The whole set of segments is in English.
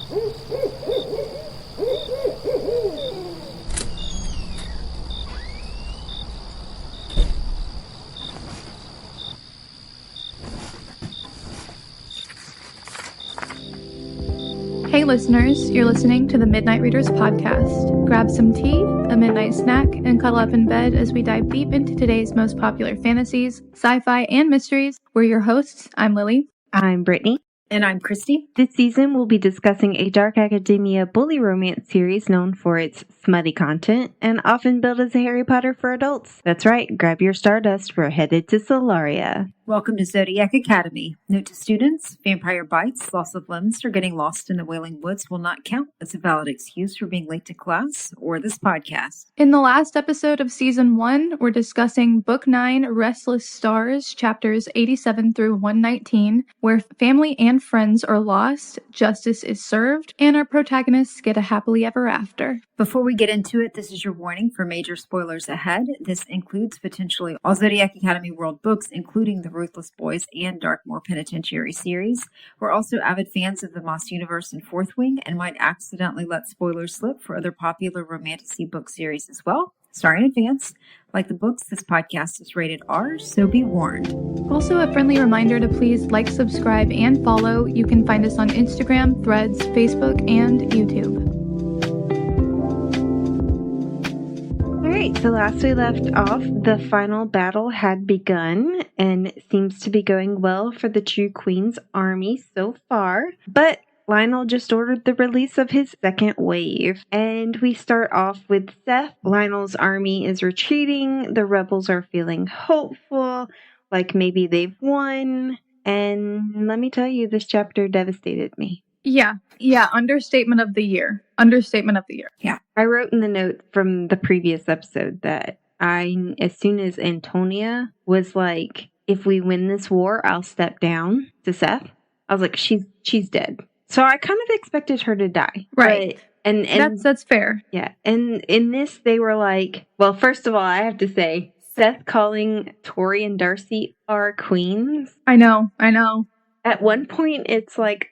Hey listeners, you're listening to the Midnight Readers podcast. Grab some tea, a midnight snack, and cuddle up in bed as we dive deep into today's most popular fantasies, sci-fi, and mysteries. We're your hosts. I'm Lily. I'm Brittany. And I'm Christy. This season, we'll be discussing a dark academia bully romance series known for its smutty content and often billed as a Harry Potter for adults. That's right, grab your Stardust, we're headed to Lyra. Welcome to Zodiac Academy. Note to students, vampire bites, loss of limbs, or getting lost in the Wailing Woods will not count as a valid excuse for being late to class or this podcast. In the last episode of Season 1, we're discussing Book 9, Restless Stars, chapters 87 through 119, where family and friends are lost, justice is served, and our protagonists get a happily ever after. Before we get into it, this is your warning for major spoilers ahead. This includes potentially all Zodiac Academy World books, including the Ruthless Boys and Darkmoor Penitentiary series. We're also avid fans of the Moss Universe and Fourth Wing and might accidentally let spoilers slip for other popular romantasy book series as well. Sorry in advance. Like the books, this podcast is rated R, so be warned. Also, a friendly reminder to please like, subscribe, and follow. You can find us on Instagram, Threads, Facebook, and YouTube. Alright, so last we left off, the final battle had begun, and it seems to be going well for the True Queen's army so far. But Lionel just ordered the release of his second wave, and we start off with Seth. Lionel's army is retreating, the rebels are feeling hopeful, like maybe they've won, and let me tell you, this chapter devastated me. Yeah, understatement of the year. Yeah. I wrote in the note from the previous episode that as soon as Antonia was like, if we win this war, I'll step down to Seth, I was like, she's dead. So I kind of expected her to die. Right. But, and that's fair. Yeah. And in this, they were like, well, first of all, I have to say, Seth calling Tori and Darcy our queens. I know. At one point, it's like,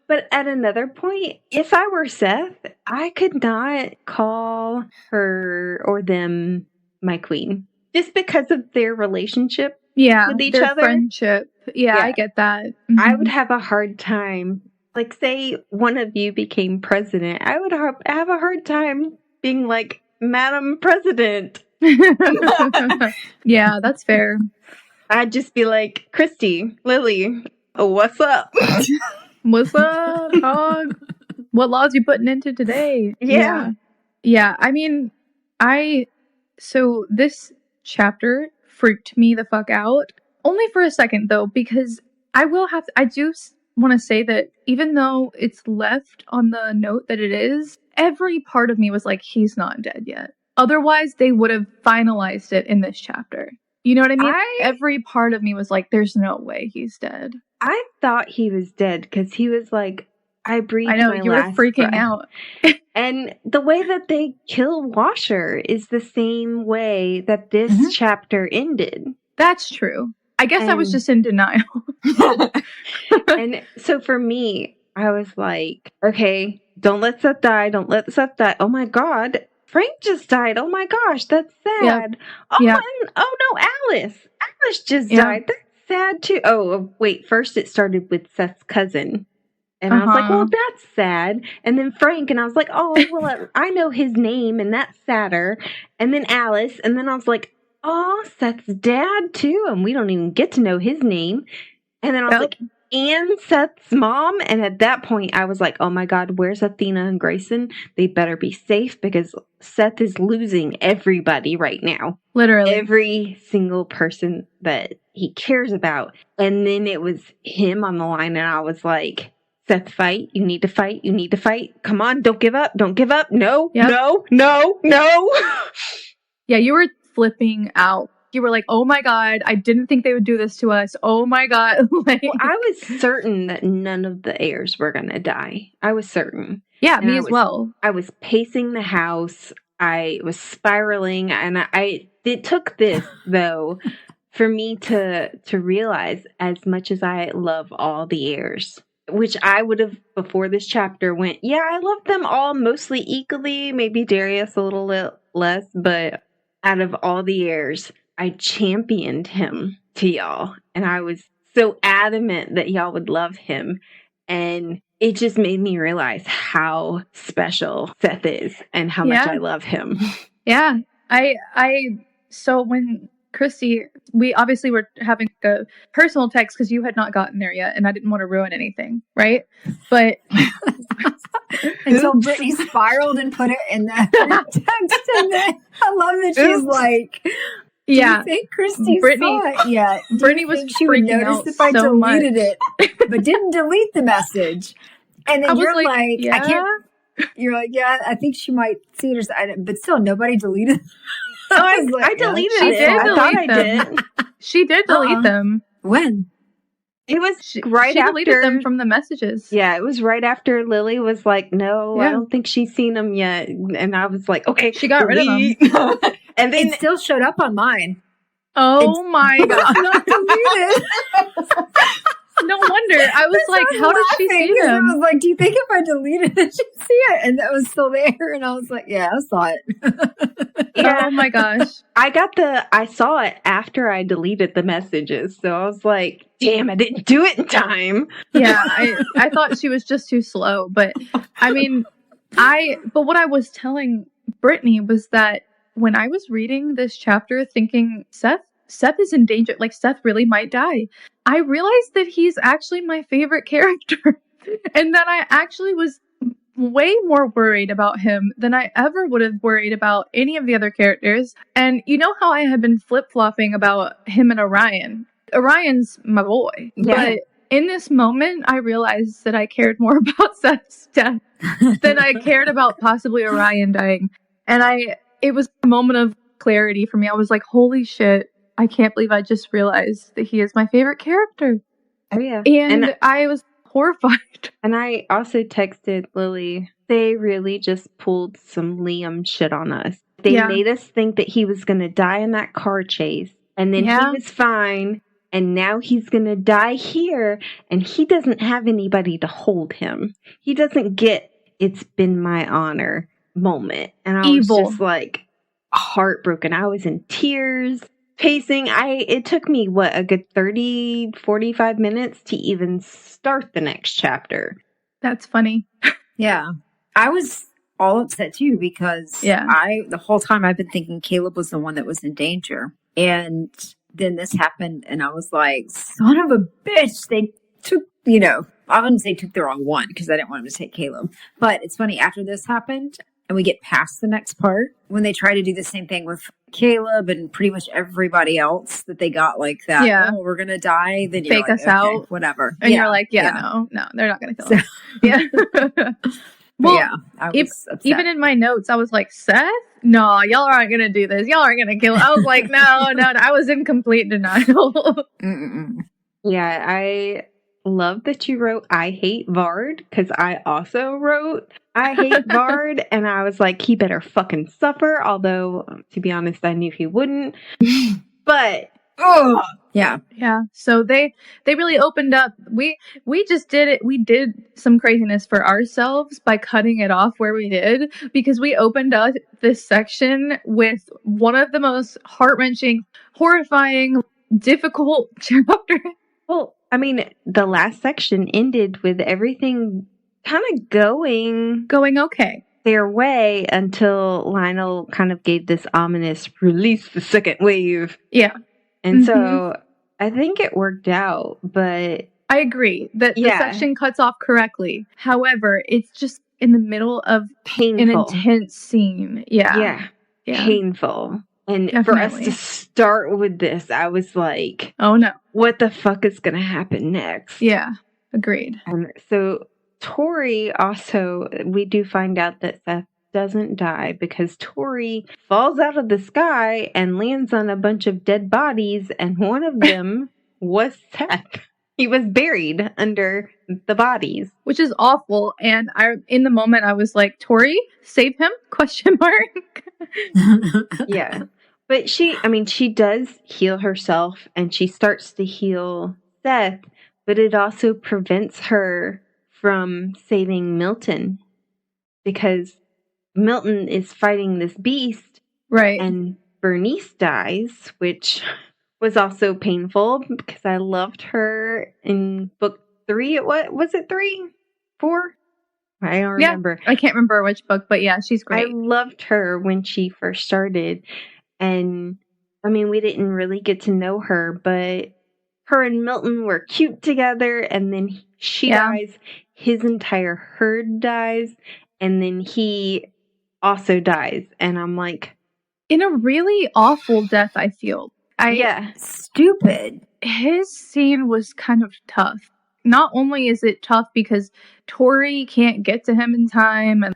but at another point, if I were Seth, I could not call her or them my queen. Just because of their relationship with each their other. Friendship. Yeah, I get that. Mm-hmm. I would have a hard time. Like, say one of you became president. I would have a hard time being like, Madam President. Yeah, that's fair. I'd just be like, Christy, Lily, what's up? What's up, dog? What laws you putting into today? Yeah. I mean, so this chapter freaked me the fuck out. Only for a second, though, because I do want to say that even though it's left on the note that it is, every part of me was like, he's not dead yet. Otherwise, they would have finalized it in this chapter. You know what I mean? Every part of me was like, there's no way he's dead. I thought he was dead because he was like, I breathed my last breath. I know, you were freaking out. And the way that they kill Washer is the same way that this chapter ended. That's true. I guess I was just in denial. And so for me, I was like, okay, don't let Seth die. Oh my God. Frank just died. Oh my gosh, that's sad. Yep. Oh no, Alice. Alice just died. That's sad too. Oh, wait. First it started with Seth's cousin. And I was like, well, that's sad. And then Frank, and I was like, oh, well, I know his name, and that's sadder. And then Alice, and then I was like, oh, Seth's dad too, and we don't even get to know his name. And then I was like, and Seth's mom. And at that point, I was like, oh my God, where's Athena and Grayson? They better be safe because Seth is losing everybody right now. Literally. Every single person that he cares about. And then it was him on the line, and I was like, Seth, fight. You need to fight. Come on, don't give up. No. Yeah, you were flipping out. You were like, oh my God, I didn't think they would do this to us. Oh my God. Well, I was certain that none of the heirs were going to die. I was certain. Yeah, and me as well. I was pacing the house. I was spiraling. And it took this, though, for me to realize, as much as I love all the heirs, which I would have before this chapter went, yeah, I love them all mostly equally, maybe Darius a little less, but out of all the heirs, I championed him to y'all, and I was so adamant that y'all would love him, and it just made me realize how special Seth is and how much I love him. Yeah. So when Christy, we obviously were having a personal text because you had not gotten there yet, and I didn't want to ruin anything, right? But until Brittany spiraled and put it in the text, and then I love that she's like, "Do you think Christy saw it yet? Brittany was she would freaking notice out if I so deleted much. it, but didn't delete the message." And then you're like, yeah. "I can't." You're like, "Yeah, I think she might see it," but still, nobody deleted. Oh, I deleted it. I thought I did. She did delete them. When? It was she after. Deleted them from the messages. Yeah, it was right after Lily was like, no, I don't think she's seen them yet. And I was like, okay. She got rid of them. And then it still showed up on mine. Oh my God. Not deleted. No wonder. I was like, how did she see them? I was like, do you think if I deleted it, she'd see it? And that was still there. And I was like, yeah, I saw it. Oh my gosh. I saw it after I deleted the messages. So I was like, damn, I didn't do it in time. Yeah, I thought she was just too slow. But I mean, but what I was telling Brittany was that when I was reading this chapter thinking Seth is in danger, like Seth really might die, I realized that he's actually my favorite character. And that I actually was way more worried about him than I ever would have worried about any of the other characters. And you know how I have been flip-flopping about him and Orion. Orion's my boy. Yeah. But in this moment, I realized that I cared more about Seth's death than I cared about possibly Orion dying. And it was a moment of clarity for me. I was like, holy shit, I can't believe I just realized that he is my favorite character. Oh, yeah. And I was horrified. And I also texted Lily, they really just pulled some Liam shit on us. They made us think that he was going to die in that car chase. And then he was fine. And now he's going to die here. And he doesn't have anybody to hold him. He doesn't get "it's been my honor" moment. And I was just like heartbroken. I was in tears. Pacing, it took me, a good 30, 45 minutes to even start the next chapter. That's funny. Yeah. I was all upset too because the whole time I've been thinking Caleb was the one that was in danger. And then this happened and I was like, son of a bitch. They took, I wouldn't say took the wrong one because I didn't want him to take Caleb. But it's funny, after this happened and we get past the next part, when they try to do the same thing with Caleb and pretty much everybody else that they got like that, oh, we're going to die, then fake us out, whatever. And you're like, no, they're not going to kill us. Well, I was upset. Even in my notes, I was like, Seth? No, y'all aren't going to do this. Y'all aren't going to kill him. I was like, no. I was in complete denial. Yeah, I love that you wrote, I hate Vard, because I also wrote, I hate Vard, and I was like, he better fucking suffer, although, to be honest, I knew he wouldn't. But, yeah. So they really opened up. We just did it. We did some craziness for ourselves by cutting it off where we did, because we opened up this section with one of the most heart-wrenching, horrifying, difficult chapters. Well, I mean, the last section ended with everything kind of going okay their way until Lionel kind of gave this ominous release the second wave. Yeah. And so I think it worked out, but I agree that the section cuts off correctly. However, it's just in the middle of an intense scene. Yeah. Painful. And for us to start with this, I was like, oh no, what the fuck is going to happen next? Yeah, agreed. So Tori also, we do find out that Seth doesn't die because Tori falls out of the sky and lands on a bunch of dead bodies, and one of them was Seth. He was buried under the bodies, which is awful. And in the moment, I was like, "Tori, save him?" ? Yeah, but she does heal herself, and she starts to heal Seth, but it also prevents her from saving Milton, because Milton is fighting this beast, right? And Bernice dies, which was also painful because I loved her in book 3. What was it? 3? 4? I don't remember. I can't remember which book, but yeah, she's great. I loved her when she first started, and I mean, we didn't really get to know her, but her and Milton were cute together, and then she dies, his entire herd dies, and then he also dies, and I'm like, in a really awful death, I feel. Stupid. His scene was kind of tough. Not only is it tough because Tori can't get to him in time, and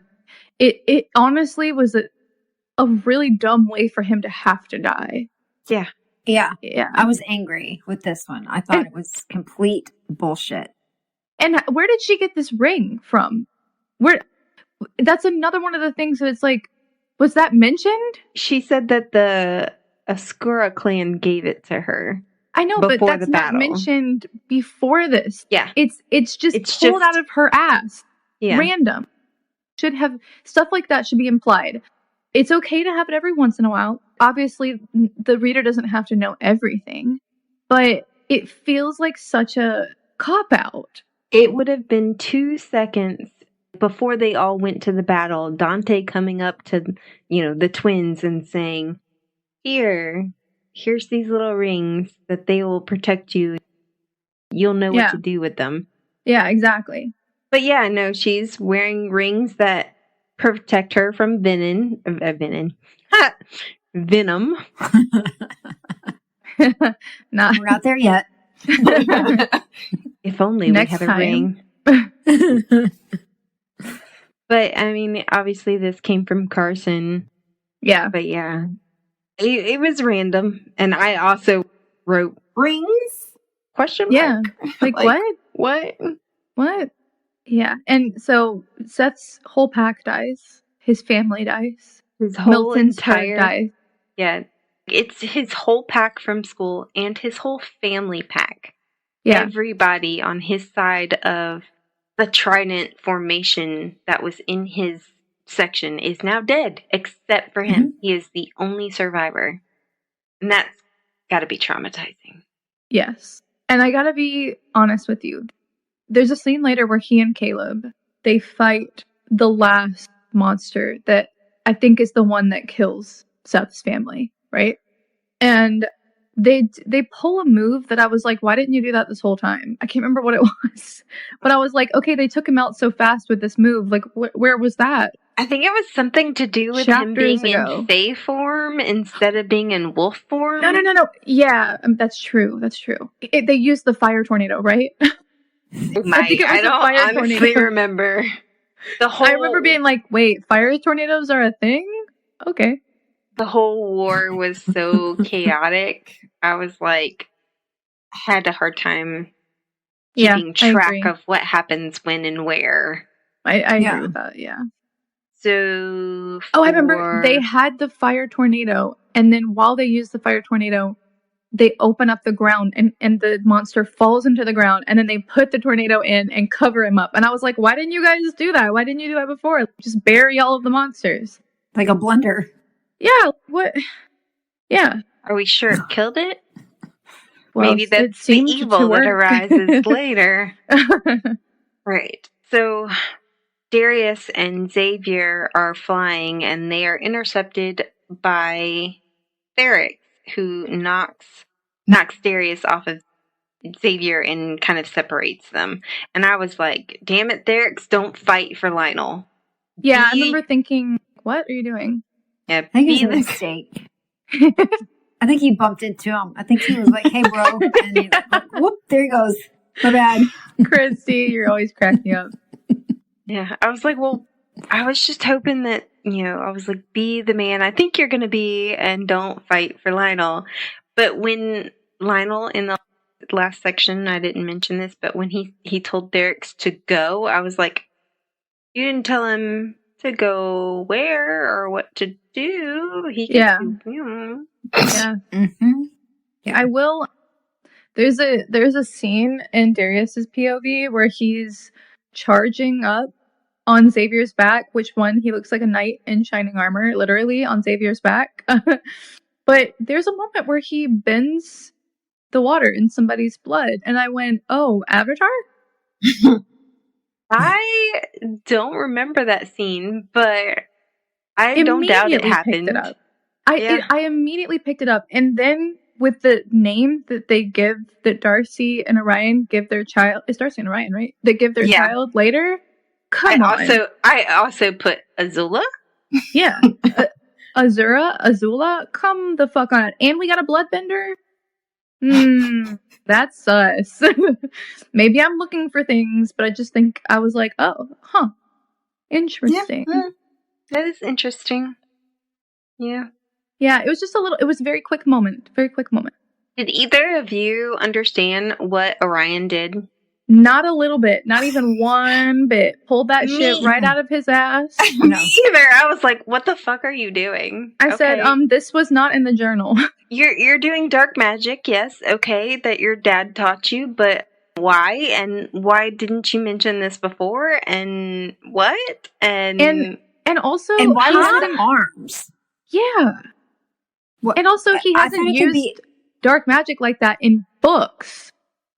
it honestly was a really dumb way for him to have to die. Yeah. I was angry with this one. I thought it was complete bullshit. And where did she get this ring from? That's another one of the things that it's like, was that mentioned? She said that the Ascura clan gave it to her. I know, but that's not mentioned before this. Yeah. It's just pulled out of her ass. Yeah. Random. Should have stuff like that should be implied. It's okay to have it every once in a while. Obviously, the reader doesn't have to know everything, but it feels like such a cop-out. It would have been 2 seconds before they all went to the battle, Dante coming up to, the twins and saying, here's these little rings that they will protect you. You'll know what to do with them. Yeah, exactly. But yeah, no, she's wearing rings that protect her from venom. We're not there yet. If only we had a ring. But, I mean, obviously this came from Carson. Yeah. But yeah, it was random. And I also wrote, rings? Question mark? Yeah. Like what? What? Yeah. And so Seth's whole pack dies. His family dies. His whole Milton's entire dies. Yeah. It's his whole pack from school and his whole family pack. Yeah. Everybody on his side of the Trident formation that was in his section is now dead, except for him. He is the only survivor. And that's got to be traumatizing. Yes. And I got to be honest with you. There's a scene later where he and Caleb, they fight the last monster that I think is the one that kills Seth's family, right? And they pull a move that I was like, why didn't you do that this whole time? I can't remember what it was. But I was like, okay, they took him out so fast with this move. Like, where was that? I think it was something to do with him being in Fae form instead of being in wolf form. No. Yeah, that's true. They used the fire tornado, right? I don't honestly remember. I remember being like, wait, fire tornadoes are a thing? Okay. The whole war was so chaotic. I was like, had a hard time keeping track of what happens when and where. I agree with that, yeah. So, I remember they had the fire tornado, and then while they used the fire tornado, they open up the ground, and the monster falls into the ground, and then they put the tornado in and cover him up. And I was like, why didn't you guys do that? Why didn't you do that before? Just bury all of the monsters. Like a blender. Yeah, what? Yeah. Are we sure it killed it? Well, maybe that's the evil that arises later. Right. So Darius and Xavier are flying, and they are intercepted by Ferrex, who knocks Darius off of Xavier and kind of separates them. And I was like, damn it, Ferrex, don't fight for Lionel. Yeah, I remember thinking, what are you doing? Yeah, I think it was a mistake. I think he bumped into him. I think he was like, hey, bro. And he like, whoop, there he goes. My bad. Christy, you're always cracking up. Yeah, I was like, well, I was just hoping that, I was like, be the man I think you're going to be and don't fight for Lionel. But when Lionel, in the last section, I didn't mention this, but when he told Ferrex to go, I was like, you didn't tell him to go where or what to do. He can Yeah. Mm-hmm. Yeah, I will. There's a scene in Darius's POV where he's charging up on Xavier's back, which one, he looks like a knight in shining armor, literally, on Xavier's back. But there's a moment where he bends the water in somebody's blood, and I went, oh, Avatar? I don't remember that scene, but I don't doubt it happened. Picked it up. I immediately picked it up, and then with the name that they give, that Darcy and Orion give their child, it's Darcy and Orion, right? They give their child later. Come on. I also put Azula. Yeah. Azula, come the fuck on it. And we got a bloodbender? That's sus. Maybe I'm looking for things, but I just think I was like, oh, huh. Interesting. Yeah, that is interesting. Yeah. Yeah, it was just it was a very quick moment. Very quick moment. Did either of you understand what Orion did? Not a little bit. Not even one bit. Pulled that shit right out of his ass. No. Me either. I was like, what the fuck are you doing? I said, this was not in the journal. You're doing dark magic, yes, okay, that your dad taught you, but why? And why didn't you mention this before? And what? And also, and why was it arms? Yeah. Well, and also, he hasn't used dark magic like that in books.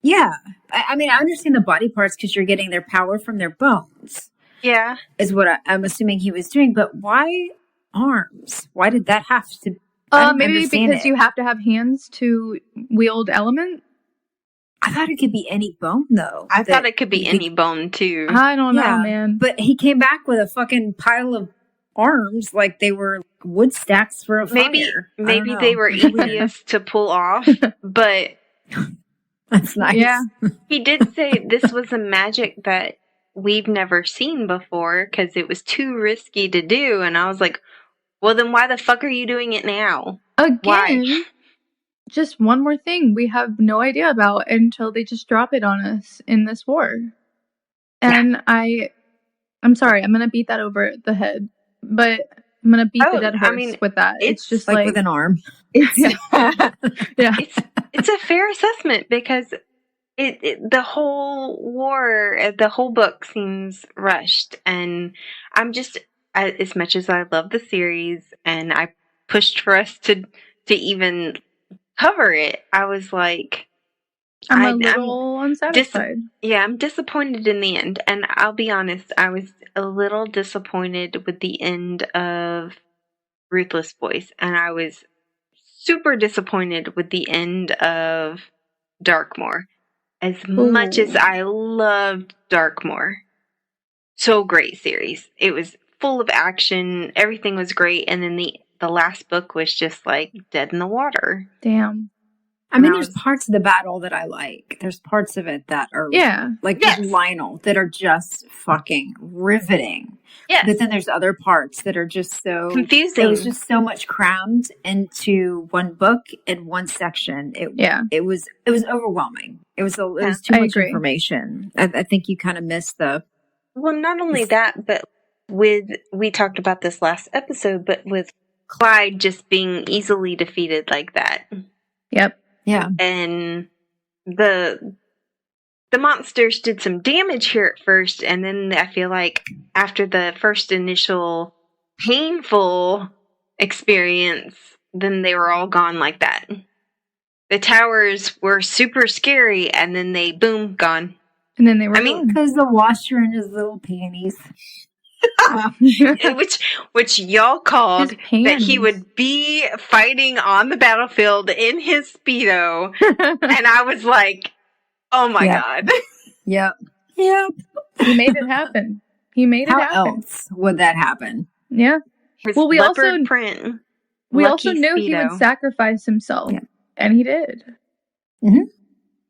Yeah. I mean, I understand the body parts because you're getting their power from their bones. Yeah. Is what I'm assuming he was doing. But why arms? Why did that have to... maybe because you have to have hands to wield element? I thought it could be any bone, though. I thought it could be any bone, too. I don't know, man. But he came back with a fucking pile of arms like they were wood stacks for a fire. Maybe they were easiest to pull off, but... That's nice. Yeah. He did say this was a magic that we've never seen before because it was too risky to do. And I was like, well, then why the fuck are you doing it now? Again, why? Just one more thing we have no idea about until they just drop it on us in this war. And I'm sorry, I'm going to beat that over the head. But I'm going to beat the dead horse with that. It's just like with an arm. Yeah. It's a fair assessment because the whole war, the whole book seems rushed, and I'm just, as much as I love the series and I pushed for us to even cover it, I was like, I'm a little unsatisfied. I'm disappointed in the end, and I'll be honest, I was a little disappointed with the end of Ruthless Boys, and I was super disappointed with the end of Darkmoor. As much as I loved Darkmoor. So great series. It was full of action, everything was great, and then the last book was just like dead in the water. Damn. I mean, there's parts of the battle that I like. There's parts of it that are like Lionel that are just fucking riveting. Yes. But then there's other parts that are just so confusing. It was just so much crammed into one book in one section. It was overwhelming. It was too much information. I think you kind of missed the. Well, not only that, but we talked about this last episode, but with Clyde just being easily defeated like that. Yep. Yeah. And the monsters did some damage here at first, and then I feel like after the first initial painful experience, then they were all gone like that. The towers were super scary, and then they, boom, gone. And then they were gone. Because the washer in his little panties. which y'all called that he would be fighting on the battlefield in his Speedo. And I was like, oh my God. Yep. He made it happen. How else would that happen? Yeah. Well, we also knew Speedo. He would sacrifice himself. Yeah. And he did. Mm-hmm.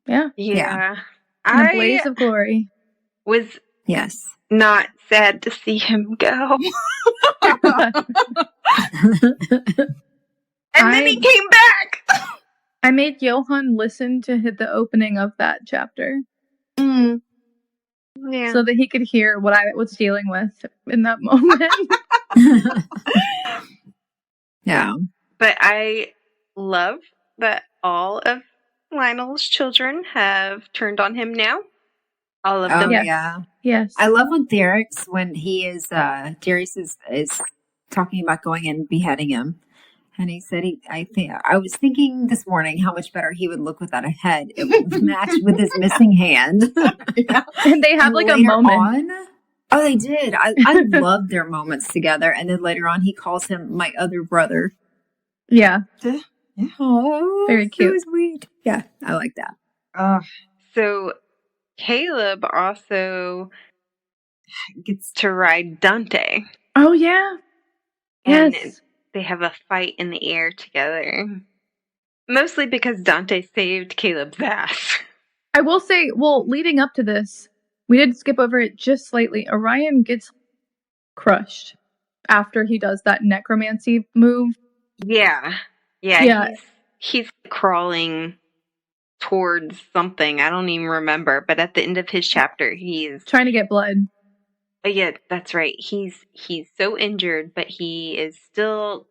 Yeah. Yeah. In a blaze of glory. Was not sad to see him go. And then he came back. I made Johan listen to the opening of that chapter. Yeah. So that he could hear what I was dealing with in that moment. Yeah. But I love that all of Lionel's children have turned on him now. All of them. Yeah. Yes. I love when when he is, Darius is talking about going and beheading him. And he said, I was thinking this morning how much better he would look without a head. It would match with his missing hand. Yeah. And they have like a moment. Oh, they did. I loved their moments together. And then later on, he calls him my other brother. Yeah. Oh, very cute. So sweet. Yeah, I like that. So Caleb also gets to ride Dante. Oh, yeah. And yes. They have a fight in the air together. Mostly because Dante saved Caleb's ass. I will say, well, leading up to this, we did skip over it just slightly. Orion gets crushed after he does that necromancy move. Yeah. He's crawling towards something. I don't even remember. But at the end of his chapter, he's trying to get blood. Yeah, that's right. He's so injured, but he is still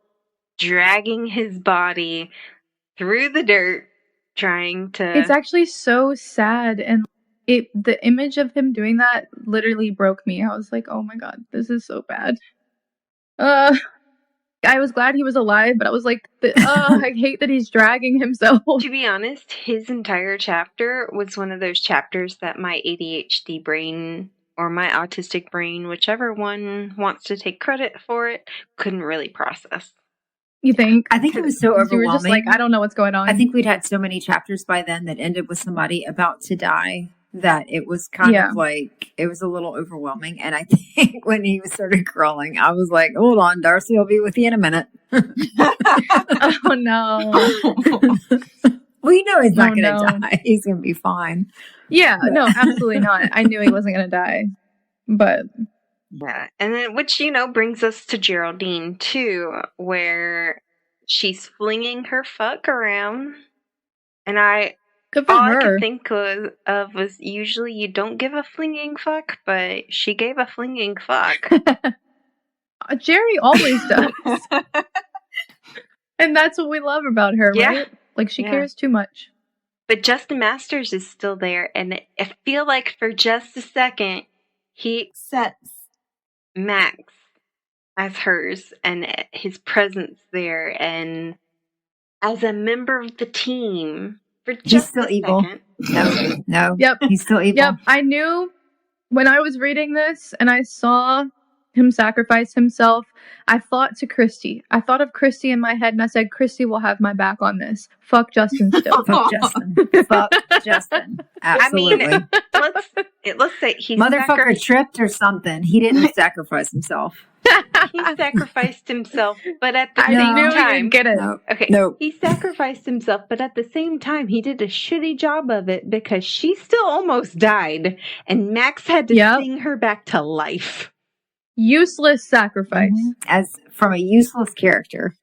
dragging his body through the dirt, trying to... It's actually so sad, and the image of him doing that literally broke me. I was like, oh my god, this is so bad. I was glad he was alive, but I was like, I hate that he's dragging himself. To be honest, his entire chapter was one of those chapters that my ADHD brain... or my autistic brain, whichever one wants to take credit for it, couldn't really process. You think? I think it was so overwhelming. You were just like, I don't know what's going on. I think we'd had so many chapters by then that ended with somebody about to die that it was kind of like, it was a little overwhelming. And I think when he started crawling, I was like, hold on, Darcy will be with you in a minute. Oh, no. Well, you know he's not going to die. He's going to be fine. Yeah, no, absolutely not. I knew he wasn't going to die. But... yeah, and then, which, brings us to Geraldine, too, where she's flinging her fuck around. And I could think of was usually you don't give a flinging fuck, but she gave a flinging fuck. Jerry always does. And that's what we love about her, right? Like, she cares too much. But Justin Masters is still there, and I feel like for just a second, he accepts Max as hers and his presence there, and as a member of the team for just he's still a evil. Second. No. Yep. He's still evil. Yep. I knew when I was reading this and I saw him sacrifice himself, I thought to Christy. I thought of Christy in my head and I said, Christy will have my back on this. Fuck Justin still. Fuck Justin. Fuck Justin. Absolutely. I mean, let's say he motherfucker tripped or something. He didn't sacrifice himself. He sacrificed himself, but at the same time, get it. No. He sacrificed himself, but at the same time, he did a shitty job of it because she still almost died, and Max had to sing her back to life. Useless sacrifice. As from a useless character.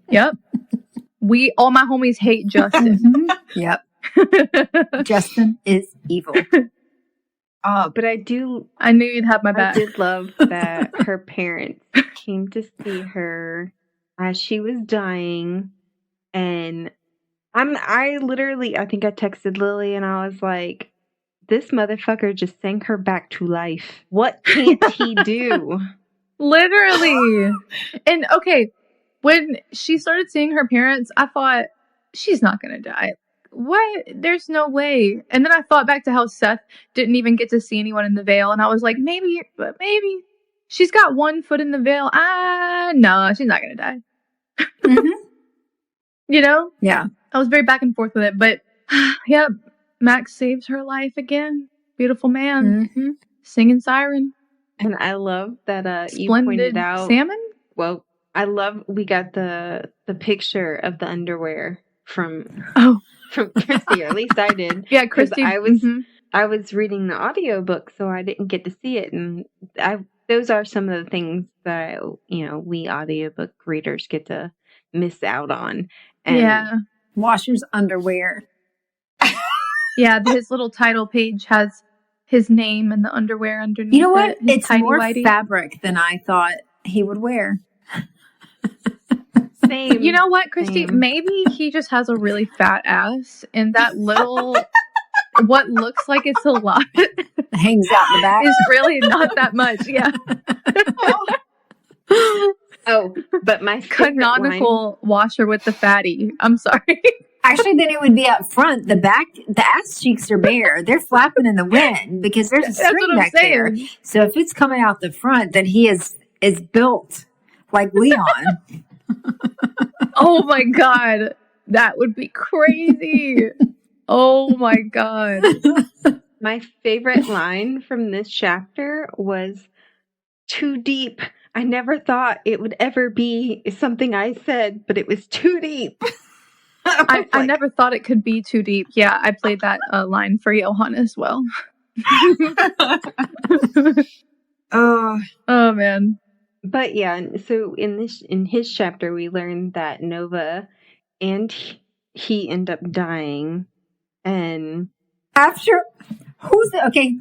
Yep. All my homies hate Justin. Yep. Justin is evil. But I knew you'd have my back. I did love that her parents came to see her as she was dying, and I think I texted Lily and I was like, this motherfucker just sang her back to life. What can't he do? Literally. And okay, when she started seeing her parents, I thought, she's not going to die. What? There's no way. And then I thought back to how Seth didn't even get to see anyone in the veil. And I was like, maybe she's got one foot in the veil. No, she's not going to die. You know? Yeah. I was very back and forth with it. But, yeah, Max saves her life again. Beautiful man. Mm-hmm. Singing siren. And I love that you Splendid pointed out. Salmon? Well, we got the picture of the underwear from Christy, or at least I did. Yeah, Christy. I was reading the audiobook, so I didn't get to see it, and those are some of the things that we audiobook readers get to miss out on. And Washer's underwear. Yeah, his little title page has his name and the underwear underneath. You know what? It's more fabric than I thought he would wear. Same. You know what, Christy? Same. Maybe he just has a really fat ass, and that little what looks like it's a lot Hangs out the back. is really not that much. Yeah. Oh, but my favorite Canonical washer with the fatty. I'm sorry. Actually, then it would be up front. The ass cheeks are bare. They're flapping in the wind because there's a That's string what I'm back there. saying. So if it's coming out the front, then he is built like Leon. Oh my God. That would be crazy. Oh my God. My favorite line from this chapter was, "Too deep. I never thought it would ever be something I said, but it was too deep." I never thought it could be too deep. Yeah, I played that line for Johan as well. Oh, man. But yeah, so in his chapter, we learned that Nova and he end up dying, and after okay?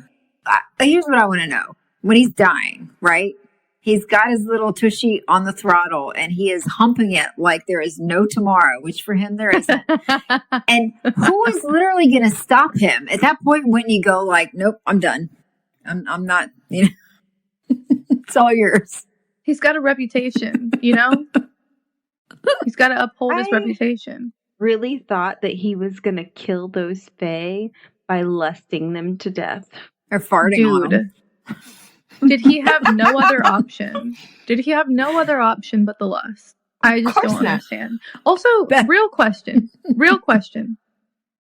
Here's what I want to know: when he's dying, right? He's got his little tushy on the throttle and he is humping it like there is no tomorrow, which for him there isn't. And who is literally going to stop him? At that point, wouldn't you go like, nope, I'm done. I'm not, you know, it's all yours. He's got a reputation, you know? He's got to uphold his reputation. Really thought that he was going to kill those Fae by lusting them to death. Or farting on them. Did he have no other option? Did he have no other option but the lust? I just don't understand. Also, real question.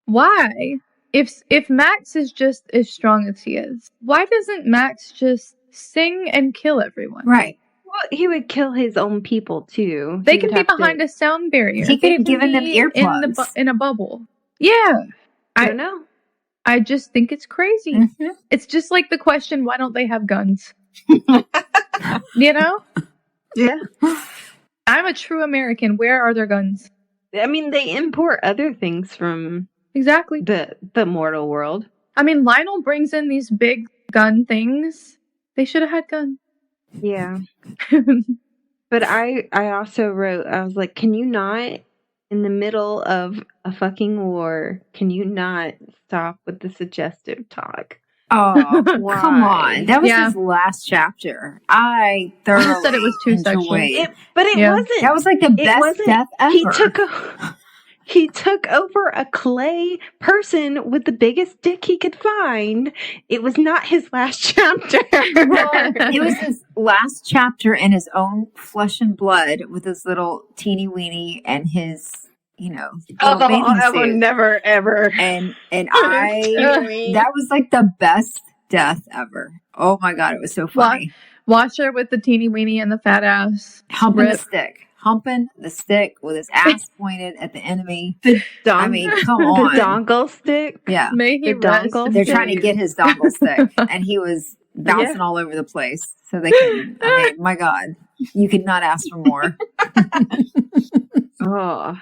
Why, if Max is just as strong as he is, why doesn't Max just sing and kill everyone? Right. Well, he would kill his own people too. They can be behind a sound barrier. He could have given them earplugs. In a bubble. Yeah. I don't know. I just think it's crazy. Mm-hmm. It's just like the question, why don't they have guns? You know? Yeah. I'm a true American. Where are their guns? I mean, they import other things from exactly the mortal world. I mean, Lionel brings in these big gun things. They should have had guns. Yeah. But I also wrote, I was like, can you not, in the middle of a fucking war, can you not stop with the suggestive talk? Oh, come on. That was his last chapter. I thoroughly said it was too sexual. But it wasn't. That was like the best death ever. He took over a clay person with the biggest dick he could find. It was not his last chapter. It was his last chapter in his own flesh and blood with his little teeny weeny and his, you know, I will never ever. And that was like the best death ever. Oh my God, it was so funny. Washer with the teeny weeny and the fat ass. Humping the stick with his ass pointed at the enemy. I mean, come on. The dongle stick? Yeah. May he dongle. They're trying to get his dongle stick. And he was bouncing all over the place. So they can, I mean, my God. You could not ask for more. Oh.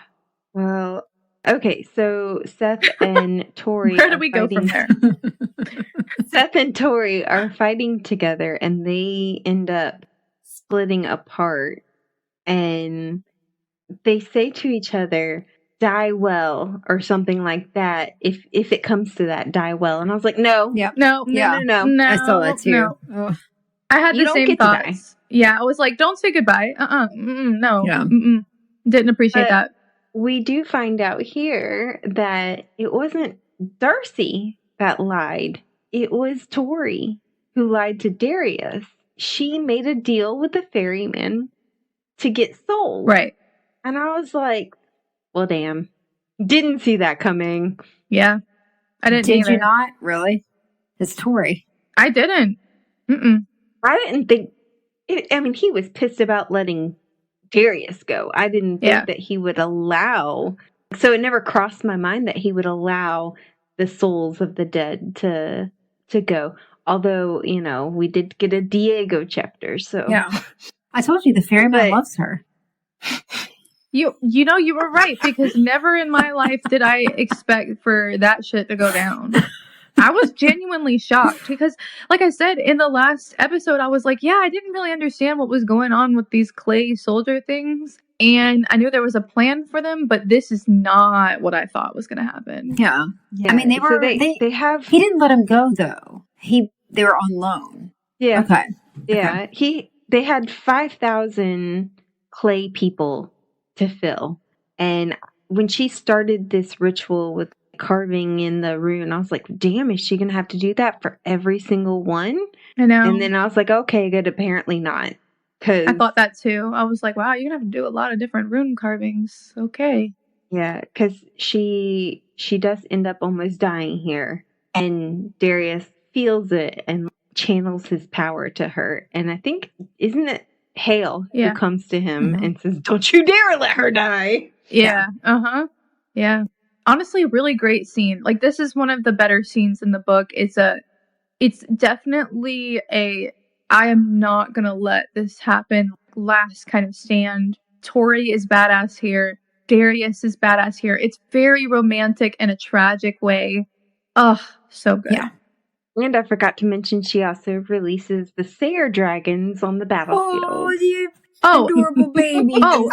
Well, okay. So Seth and Tori. Where do we go from there? Seth and Tori are fighting together and they end up splitting apart. And they say to each other, "Die well," or something like that. If it comes to that, die well. And I was like, no. Yep. No. I saw that too. No. I had the same thoughts. Yeah, I was like, don't say goodbye. No. Yeah. Didn't appreciate that. We do find out here that it wasn't Darcy that lied. It was Tori who lied to Darius. She made a deal with the ferryman to get sold. Right. And I was like, well, damn. Didn't see that coming. Yeah. I didn't Did either. you not? Really? It's Tori. I didn't. I didn't think... I mean, he was pissed about letting Darius go. I didn't think that he would allow... So it never crossed my mind that he would allow the souls of the dead to go. Although, you know, we did get a Diego chapter, so... Yeah. I told you the ferryman loves her. You know, you were right, because never in my life did I expect for that shit to go down. I was genuinely shocked because, like I said, in the last episode, I was like, yeah, I didn't really understand what was going on with these clay soldier things. and I knew there was a plan for them, but this is not what I thought was going to happen. Yeah. I mean, they were. So they have. He didn't let him go though. They were on loan. Yeah. Okay. Yeah. Okay. They had 5,000 clay people to fill, and when she started this ritual with carving in the rune, I was like, damn, is she gonna have to do that for every single one? I know. And then I was like, okay, good. Apparently not. Cause I thought that too. I was like, wow, you're gonna have to do a lot of different rune carvings. Okay. yeah, because she does end up almost dying here, and Darius feels it and channels his power to her. And I think, isn't it Hale who comes to him and says, don't you dare let her die. Yeah. Uh-huh. Yeah. Honestly, really great scene. Like, this is one of the better scenes in the book. It's definitely I am not gonna let this happen last kind of stand. Tori is badass here. Darius is badass here. It's very romantic in a tragic way. Ugh, so good. Yeah. And I forgot to mention she also releases the Sayer dragons on the battlefield. Oh, adorable baby. Oh,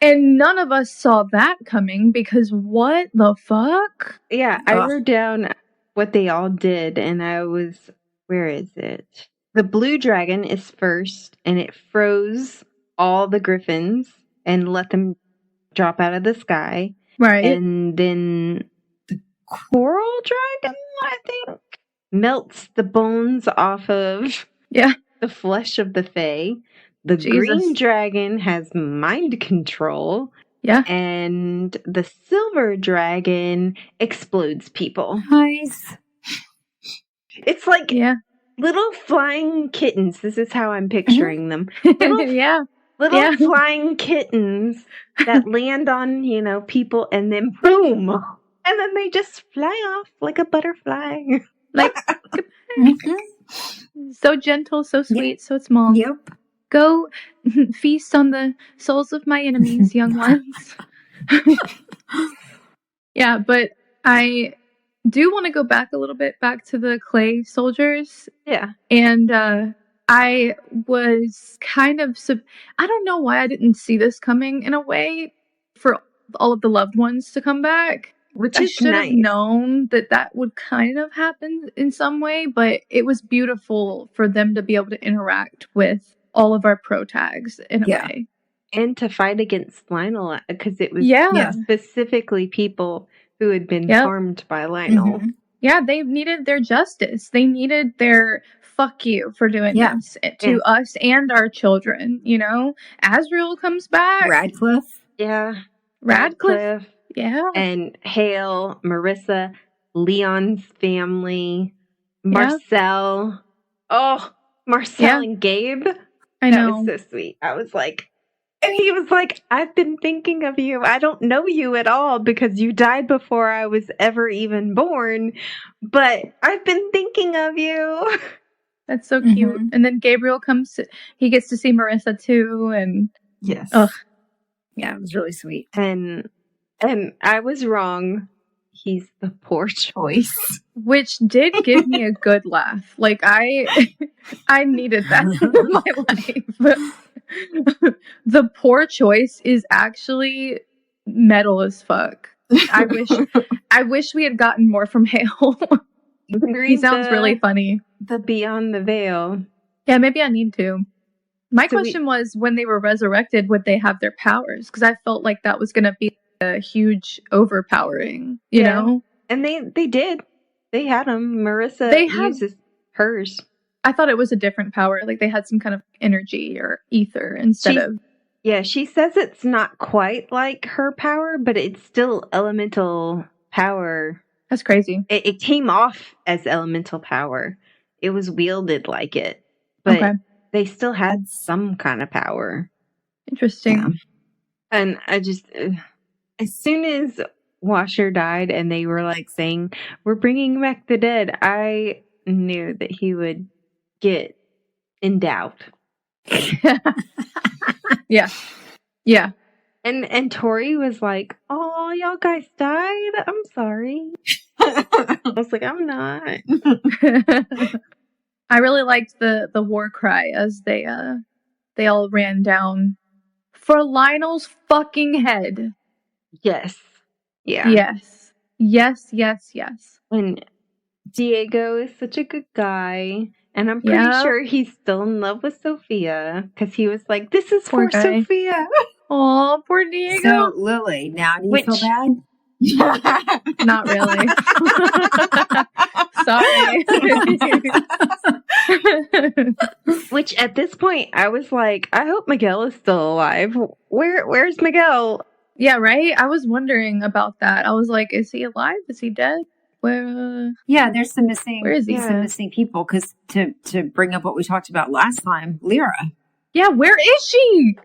and none of us saw that coming because what the fuck? Yeah, I wrote down what they all did, and where is it? The blue dragon is first, and it froze all the griffins and let them drop out of the sky. Right. And then the coral dragon, I think, melts the bones off of the flesh of the Fae. The green dragon has mind control. Yeah. And the silver dragon explodes people. Nice. It's like little flying kittens. This is how I'm picturing them. Little flying kittens that land on, people, and then boom. And then they just fly off like a butterfly. Like, so gentle, so sweet, so small. Yep. Go feast on the souls of my enemies, young ones. Yeah, but I do want to go back a little bit, back to the clay soldiers. Yeah. And I was kind of... I don't know why I didn't see this coming in a way for all of the loved ones to come back. Which I is should have nice. known that would kind of happen in some way, but it was beautiful for them to be able to interact with all of our pro tags in a way. And to fight against Lionel, because it was specifically people who had been harmed by Lionel. Mm-hmm. Yeah, they needed their justice. They needed their fuck you for doing this to us and our children, Asriel comes back. Radcliffe. Yeah. Radcliffe. Yeah. And Hale, Marissa, Leon's family, Marcel. Oh, Marcel and Gabe. I know. That was so sweet. I was like, and he was like, I've been thinking of you. I don't know you at all because you died before I was ever even born, but I've been thinking of you. That's so cute. Mm-hmm. And then Gabriel he gets to see Marissa too, and yes. Yeah, it was really sweet. And I was wrong. He's the poor choice. Which did give me a good laugh. Like, I needed that in my life. The poor choice is actually metal as fuck. I wish we had gotten more from Hale. He sounds really funny. The Beyond the Veil. Yeah, maybe I need to. My question was, when they were resurrected, would they have their powers? Because I felt like that was going to be a huge overpowering, you know? And they did. They had them. Marissa uses hers. I thought it was a different power. Like, they had some kind of energy or ether instead of... Yeah, she says it's not quite like her power, but it's still elemental power. That's crazy. It came off as elemental power. It was wielded like it. But they still had some kind of power. Interesting. Yeah. And I just... as soon as Washer died and they were like saying, we're bringing back the dead, I knew that he would get in doubt. Yeah. Yeah. And Tori was like, oh, y'all guys died? I'm sorry. I was like, I'm not. I really liked the war cry as they all ran down for Lionel's fucking head. Yes. Yeah. Yes. Yes, yes, yes. And Diego is such a good guy. And I'm pretty sure he's still in love with Sophia. Because he was like, this is Poor for guy. Sophia. Oh, poor Diego. So, Lily, now do you feel bad? Not really. Sorry. Which at this point, I was like, I hope Miguel is still alive. Where's Miguel? Yeah, right? I was wondering about that. I was like, is he alive? Is he dead? Where? Yeah, there's some missing. Where is he? Some missing people. Because to bring up what we talked about last time, Lyra. Yeah, where is she?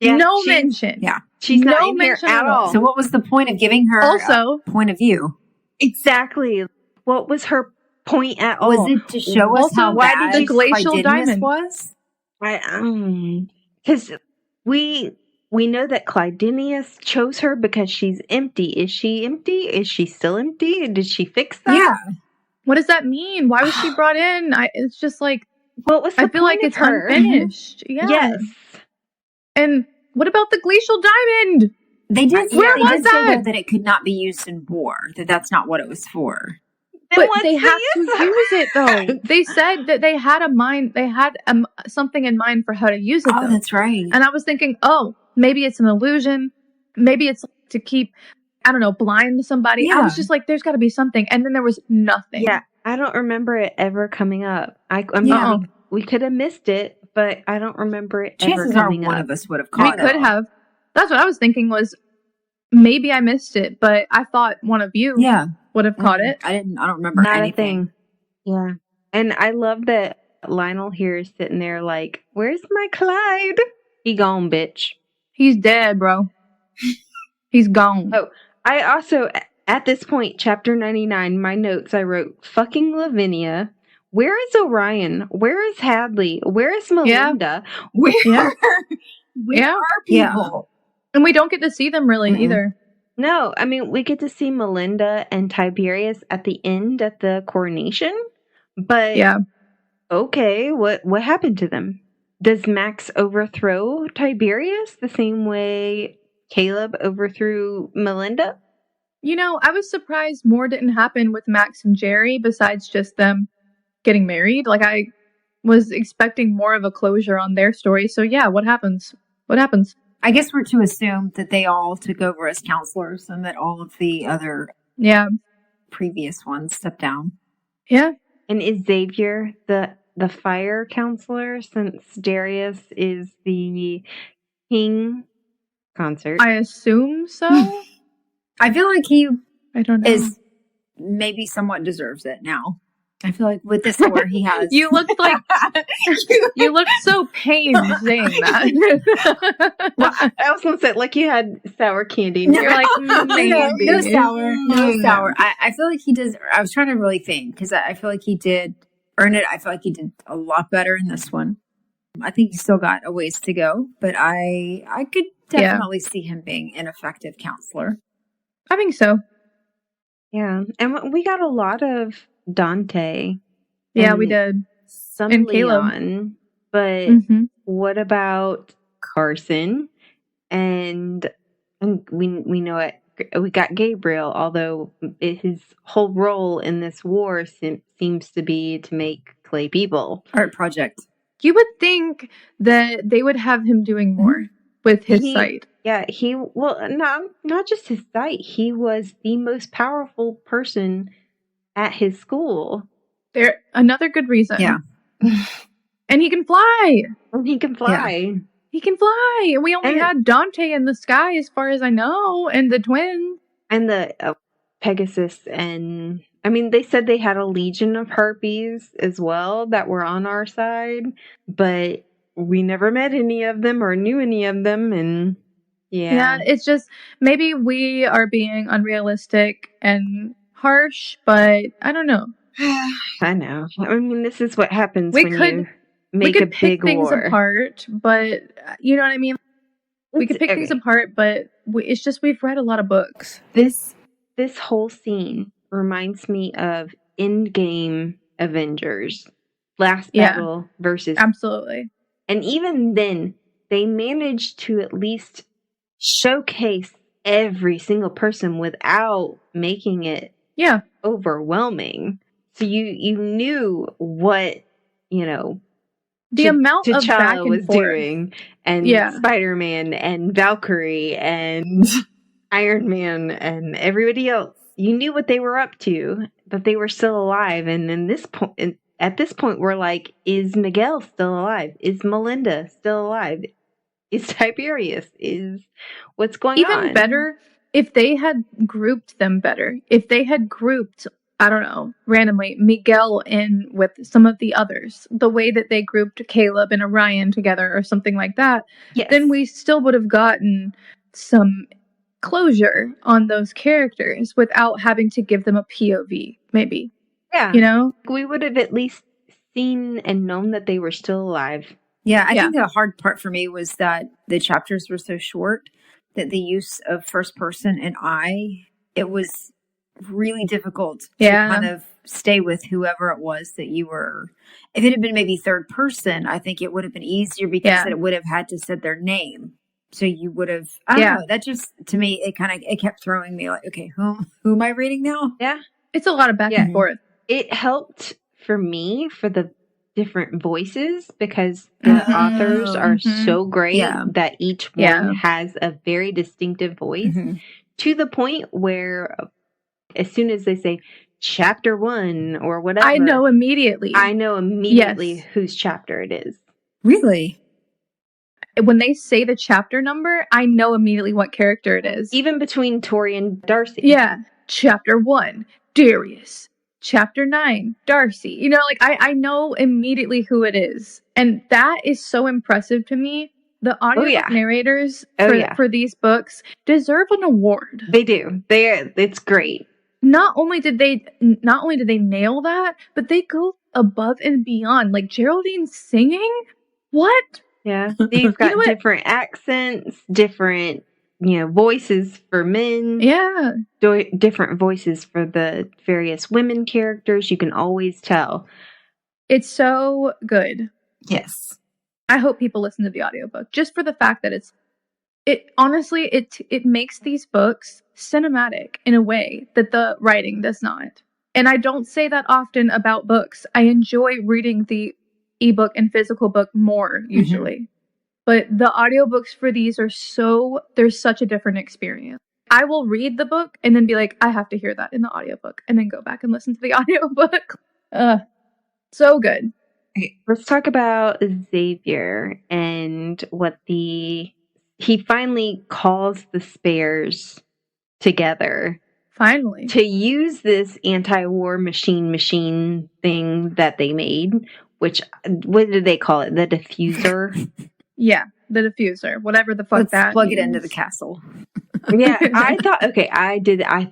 Yeah, no mention. Yeah, she's not in here at all. So what was the point of giving her also a point of view? Exactly. What was her point at all? Was it to show us how bad the glacial diamond was? Because we know that Clydenius chose her because she's empty. Is she empty? Is she still empty? Did she fix that? Yeah. What does that mean? Why was she brought in? It's just like, what was the I feel like it's unfinished. Yeah. Yes. And what about the glacial diamond? They did. Where they was did that? say that it could not be used in war. That's not what it was for. But they have to use it though. They said that they had a mind. They had something in mind for how to use it. Oh, though. that's right. And I was thinking, oh, maybe it's an illusion. Maybe it's to keep, I don't know, blind somebody. Yeah. I was just like, there's got to be something. And then there was nothing. Yeah, I don't remember it ever coming up. I mean, we could have missed it, but I don't remember it ever coming up. One of us would have caught it. We could have. That's what I was thinking was maybe I missed it, but I thought one of you would have caught it. I don't remember anything. Yeah. And I love that Lionel here is sitting there like, where's my Clyde? He gone, bitch. He's dead, bro. He's gone. Oh, I also, at this point, chapter 99, my notes, I wrote, fucking Lavinia. Where is Orion? Where is Hadley? Where is Melinda? Where are people? And we don't get to see them really either. No, I mean, we get to see Melinda and Tiberius at the end at the coronation. But, okay, what happened to them? Does Max overthrow Tiberius the same way Caleb overthrew Melinda? You know, I was surprised more didn't happen with Max and Jerry besides just them getting married. Like, I was expecting more of a closure on their story. So, yeah, what happens? What happens? I guess we're to assume that they all took over as counselors and that all of the other previous ones stepped down. Yeah. And is Xavier the fire counselor since Darius is the king consort? I assume so. I feel like he I don't know. is maybe somewhat deserves it now. I feel like with this war he has. You looked like you looked so pained saying that. Well, I was gonna say like you had sour candy. No, you're like no sour. I feel like he does. I was trying to really think because I feel like he did earn it. I feel like he did a lot better in this one. I think he still got a ways to go, but I could definitely see him being an effective counselor. I think so. Yeah, and we got a lot of Dante. Yeah, we did. Some and Leon, but what about Carson? And we know it. We got Gabriel, although his whole role in this war seems to be to make clay people. Art project. You would think that they would have him doing more with his site. Yeah, not just his site. He was the most powerful person at his school. There, another good reason. Yeah. And he can fly. And he can fly. Yeah. He can fly. And we only had Dante in the sky as far as I know, and the twins. And the Pegasus, and I mean, they said they had a legion of harpies as well that were on our side, but we never met any of them or knew any of them, and yeah, it's just maybe we are being unrealistic and harsh, but I don't know. I know. I mean, this is what happens when you make a big things war. Apart, but you know what I mean. We could pick things apart, but it's just we've read a lot of books. This whole scene reminds me of Endgame Avengers, Last Battle versus absolutely. And even then, they managed to at least showcase every single person without making it overwhelming. So you knew what, the amount of back T'Challa and was forth doing, and Spider-Man and Valkyrie and Iron Man and everybody else. You knew what they were up to, but they were still alive. And at this point, we're like, is Miguel still alive? Is Melinda still alive? Is Tiberius? Is what's going on? Even better if they had grouped them better. If they had grouped, I don't know, randomly Miguel in with some of the others, the way that they grouped Caleb and Orion together or something like that, then we still would have gotten some closure on those characters without having to give them a POV, maybe. Yeah. We would have at least seen and known that they were still alive. Yeah, I think the hard part for me was that the chapters were so short that the use of first person and it was really difficult to kind of stay with whoever it was that you were. If it had been maybe third person, I think it would have been easier because it would have had to say their name. So you would have, I don't know, that just, to me, it kept throwing me like, okay, who am I reading now? Yeah. It's a lot of back and forth. It helped for me for the different voices because the authors are so great that each one has a very distinctive voice to the point where as soon as they say chapter 1 or whatever, I know immediately whose chapter it is. Really? When they say the chapter number, I know immediately what character it is. Even between Tori and Darcy. Yeah. Chapter 1, Darius. Chapter 9, Darcy. I know immediately who it is. And that is so impressive to me. The audio narrators for these books deserve an award. They do. It's great. Not only did they nail that, but they go above and beyond. Like Geraldine singing? What? Yeah. They've got different accents, different voices for men. Yeah. Different voices for the various women characters. You can always tell. It's so good. Yes. I hope people listen to the audiobook just for the fact that it makes these books cinematic in a way that the writing does not. And I don't say that often about books. I enjoy reading the ebook and physical book more usually. But the audiobooks for these there's such a different experience. I will read the book and then be like, I have to hear that in the audiobook, and then go back and listen to the audiobook. So good. Okay, let's talk about Xavier and what he finally calls the spares together. Finally. To use this anti-war machine thing that they made, what did they call it? The diffuser? Yeah, the diffuser. Whatever the fuck Let's plug it into the castle. Yeah, I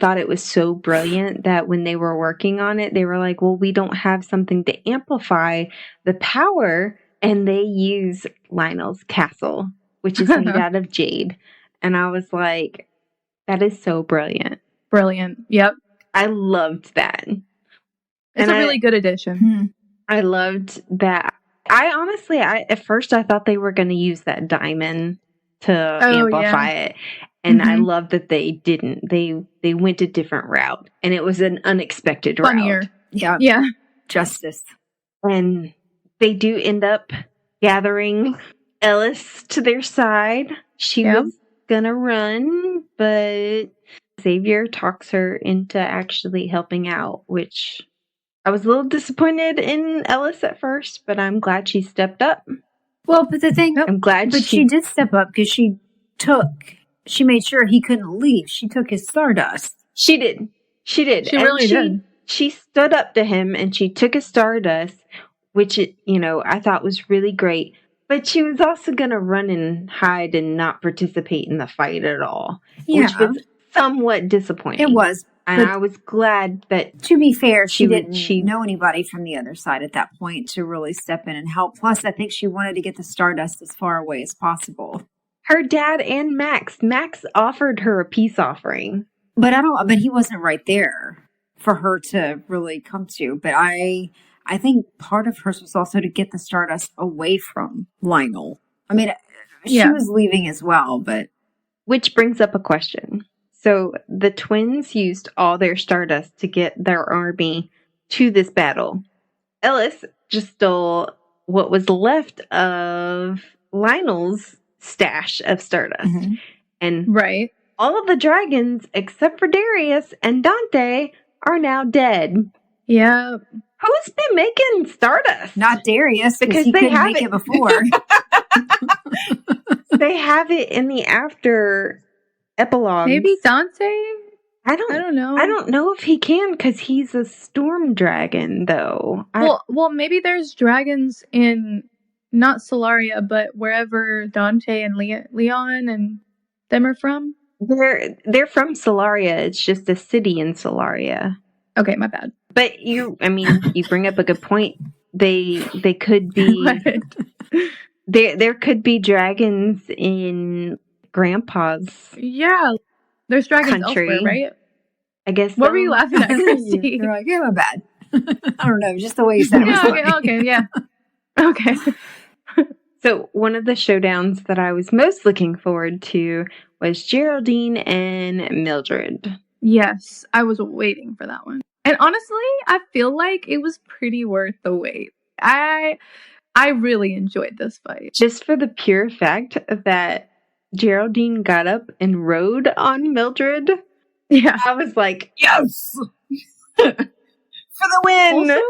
thought it was so brilliant that when they were working on it, they were like, well, we don't have something to amplify the power. And they use Lionel's castle, which is made out of jade. And I was like, that is so brilliant. Brilliant. Yep. I loved that. It's a really good addition. I loved that. At first I thought they were going to use that diamond to amplify it. And I love that they didn't. They went a different route. And it was an unexpected Funnier. route. Yeah. Yeah. Justice. And they do end up gathering Ellis to their side. She was going to run, but Xavier talks her into actually helping out, which I was a little disappointed in Ellis at first, but I'm glad she stepped up. Well, but the thing, I'm glad she did step up because she made sure he couldn't leave. She took his stardust. She did. She really did. She stood up to him and she took his stardust, which I thought was really great. But she was also going to run and hide and not participate in the fight at all, which was somewhat disappointing. It was. And I was glad that... To be fair, she didn't know anybody from the other side at that point to really step in and help. Plus, I think she wanted to get the stardust as far away as possible. Her dad and Max. Max offered her a peace offering. But he wasn't right there for her to really come to. But I think part of hers was also to get the stardust away from Lionel. I mean, She was leaving as well, but... Which brings up a question. So the twins used all their stardust to get their army to this battle. Ellis just stole what was left of Lionel's stash of stardust. Mhm. And Right. all of the dragons, except for Darius and Dante, are now dead. Yeah. Who's been making stardust? Not Darius, because Because he they couldn't have make it. it before. They have it in the after epilogue. Maybe Dante? I I don't don't know. if he can because he's a storm dragon, though. Well, maybe there's dragons in not Solaria, but wherever Dante and Leon and them are from. They're from Solaria. It's just a city in Solaria. Okay, my bad. But you bring up a good point. They could be What? there could be dragons in Grandpa's Yeah, there's dragons country. elsewhere, right? I guess. What were you laughing at, Christy? You're like, yeah, my bad. I don't know, just the way you said it was Yeah, funny. okay, yeah. Okay. So one of the showdowns that I was most looking forward to was Geraldine and Mildred. Yes, I was waiting for that one. And honestly, I feel like it was pretty worth the wait. I really enjoyed this fight. Just for the pure fact that Geraldine got up and rode on Mildred. Yeah. I was like, yes! For the win! Also,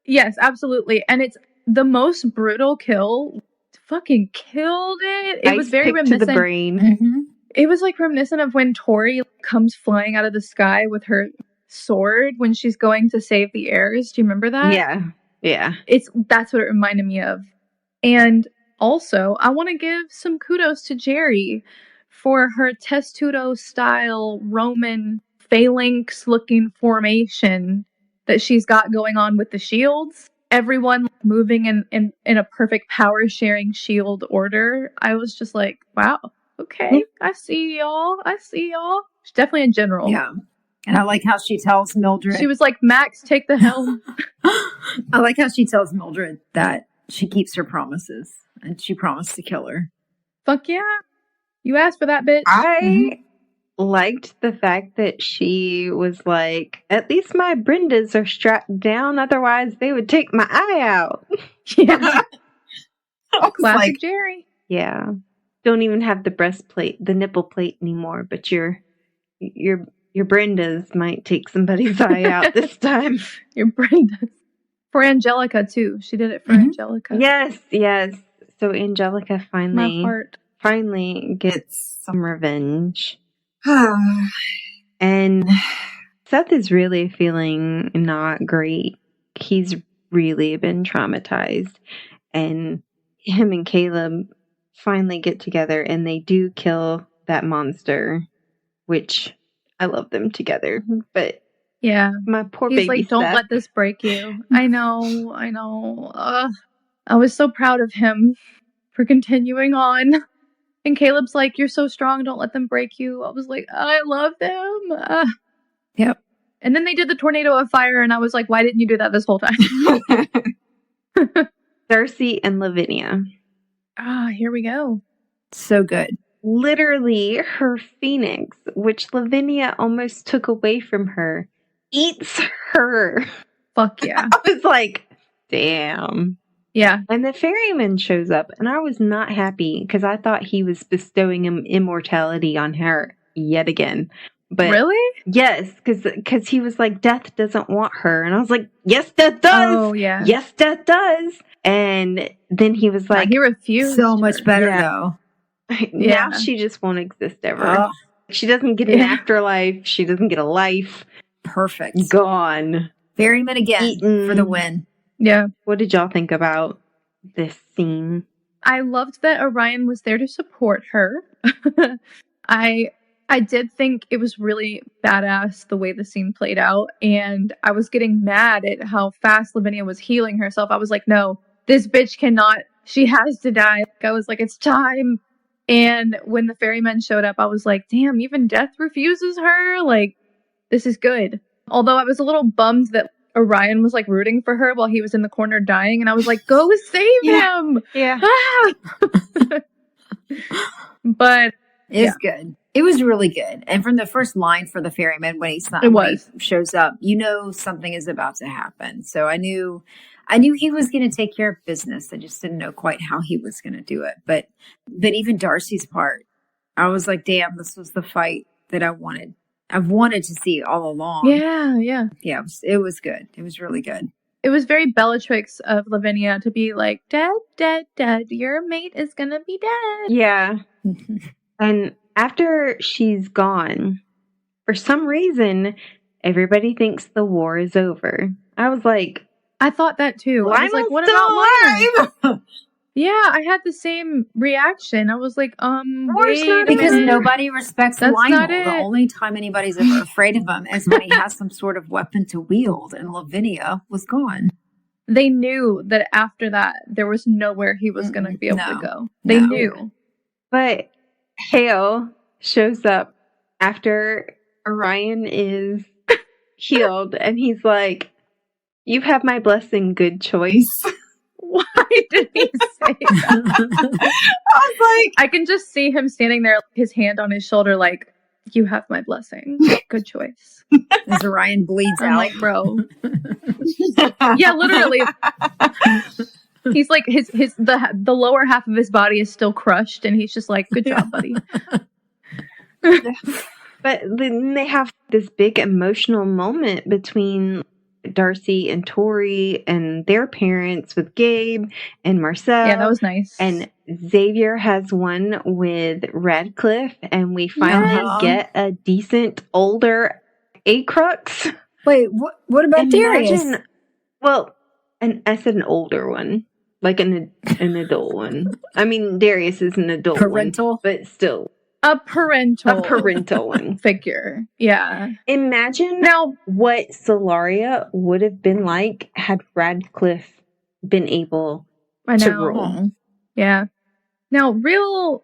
yes, absolutely. And it's the most brutal kill. Fucking killed it. It was very Ice pick to the reminiscent. brain. Mhm. It was like reminiscent of when Tori comes flying out of the sky with her sword when she's going to save the heirs. Do you remember that? Yeah. That's what it reminded me of. And also, I want to give some kudos to Jerry for her Testudo style Roman phalanx looking formation that she's got going on with the shields. Everyone moving in a perfect power sharing shield order. I was just like, wow, okay, I see y'all. She's definitely a general. Yeah. And I like how she tells Mildred. She was like, Max, take the helm. I like how she tells Mildred that she keeps her promises and she promised to kill her. Fuck yeah. You asked for that, bitch. I liked the fact that she was like, at least my Brendas are strapped down, otherwise they would take my eye out. Yeah. I was Classic like, Jerry. Yeah. Don't even have the breastplate, the nipple plate anymore, but your Brendas might take somebody's eye out this time. Your brain does. For Angelica, too. She did it for Angelica. Yes. So Angelica My heart. finally gets some revenge. And Seth is really feeling not great. He's really been traumatized. And him and Caleb finally get together and they do kill that monster, which I love them together. But Yeah. my poor He's baby like, don't Seth. let this break you. I know. I was so proud of him for continuing on. And Caleb's like, you're so strong, don't let them break you. I was like, I love them. Yep. And then they did the tornado of fire, and I was like, why didn't you do that this whole time? Darcy and Lavinia. Here we go. So good. Literally, her phoenix, which Lavinia almost took away from her, eats her. Fuck yeah. I was like, damn. Yeah. And the ferryman shows up, and I was not happy because I thought he was bestowing immortality on her yet again. But Really? yes, because he was like, death doesn't want her. And I was like, yes, death does. Oh, yeah. Yes, death does. And then he was like, He refused. So much better, Yeah. though. now Yeah. she just won't exist ever. Oh, She doesn't get an Yeah. afterlife. She doesn't get a life. perfect. Gone. Ferryman again Eaten. for the win. Yeah. What did y'all think about this scene? I loved that Orion was there to support her. I did think it was really badass the way the scene played out, and I was getting mad at how fast Lavinia was healing herself. I was like, no, this bitch cannot. She has to die. I was like, it's time. And when the ferryman showed up, I was like, damn, even death refuses her? Like, this is good. Although I was a little bummed that Orion was like rooting for her while he was in the corner dying, and I was like, go save Yeah. him! Yeah. Ah! But it was good. It was really good. And from the first line for the ferryman when he shows up, you know something is about to happen. So I knew he was going to take care of business. I just didn't know quite how he was going to do it. But even Darcy's part, I was like, damn, this was the fight that I've wanted to see all along. Yeah. It was good. It was really good. It was very Bellatrix of Lavinia to be like, dead, your mate is gonna be dead. Yeah. And after she's gone, for some reason, everybody thinks the war is over. I was like, I thought that too. I was like, what about Lionel? Yeah, I had the same reaction. I was like, wait, because nobody respects Lionel. The only time anybody's ever afraid of him is when he has some sort of weapon to wield, and Lavinia was gone. They knew that after that, there was nowhere he was going to be able to go. They knew. But Hale shows up after Orion is healed, and he's like, "You have my blessing, good choice." Why did he say that? I was like, I can just see him standing there, his hand on his shoulder, like, you have my blessing. Good choice. As Orion bleeds out. I'm like, bro. Yeah, literally. He's like, the lower half of his body is still crushed, and he's just like, good job, buddy. But then they have this big emotional moment between Darcy and Tori and their parents with Gabe and Marcel. Yeah, that was nice. And Xavier has one with Radcliffe, and we finally get a decent older Acrux. Wait, what about Darius? Well, I said an older one, like an adult one. I mean, Darius is an adult parental, but still. A parental one. Figure. Yeah. Imagine now what Solaria would have been like had Radcliffe been able to rule. Yeah. Now, real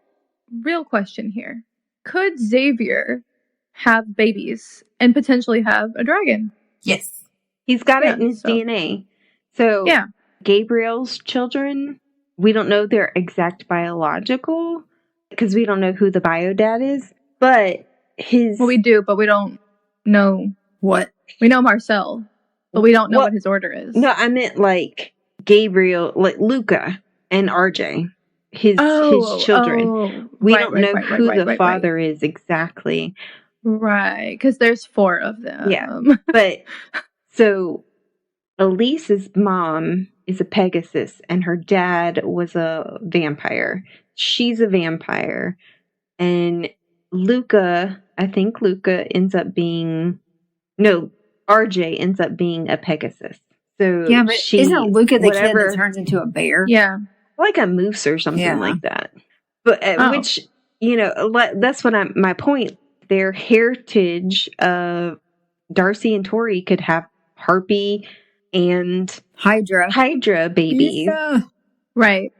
question here. Could Xavier have babies and potentially have a dragon? Yes. He's got it in his DNA. So Gabriel's children, we don't know their exact biological, because we don't know who the bio dad is, but his... Well, we do, but we don't know what. We know Marcel, but we don't know what his order is. No, I meant like Gabriel, like Luca and RJ, his children. We don't know who the father is exactly. Right, because there's 4 of them. Yeah, but so Elise's mom is a Pegasus, and her dad was a vampire. She's a vampire, and Luca, I think Luca ends up being, RJ ends up being a Pegasus. So yeah, but isn't Luca the kid that turns into a bear? Yeah, like a moose or something like that. But which that's what my point. Their heritage of Darcy and Tori could have Harpy and Hydra babies. Yeah. Right.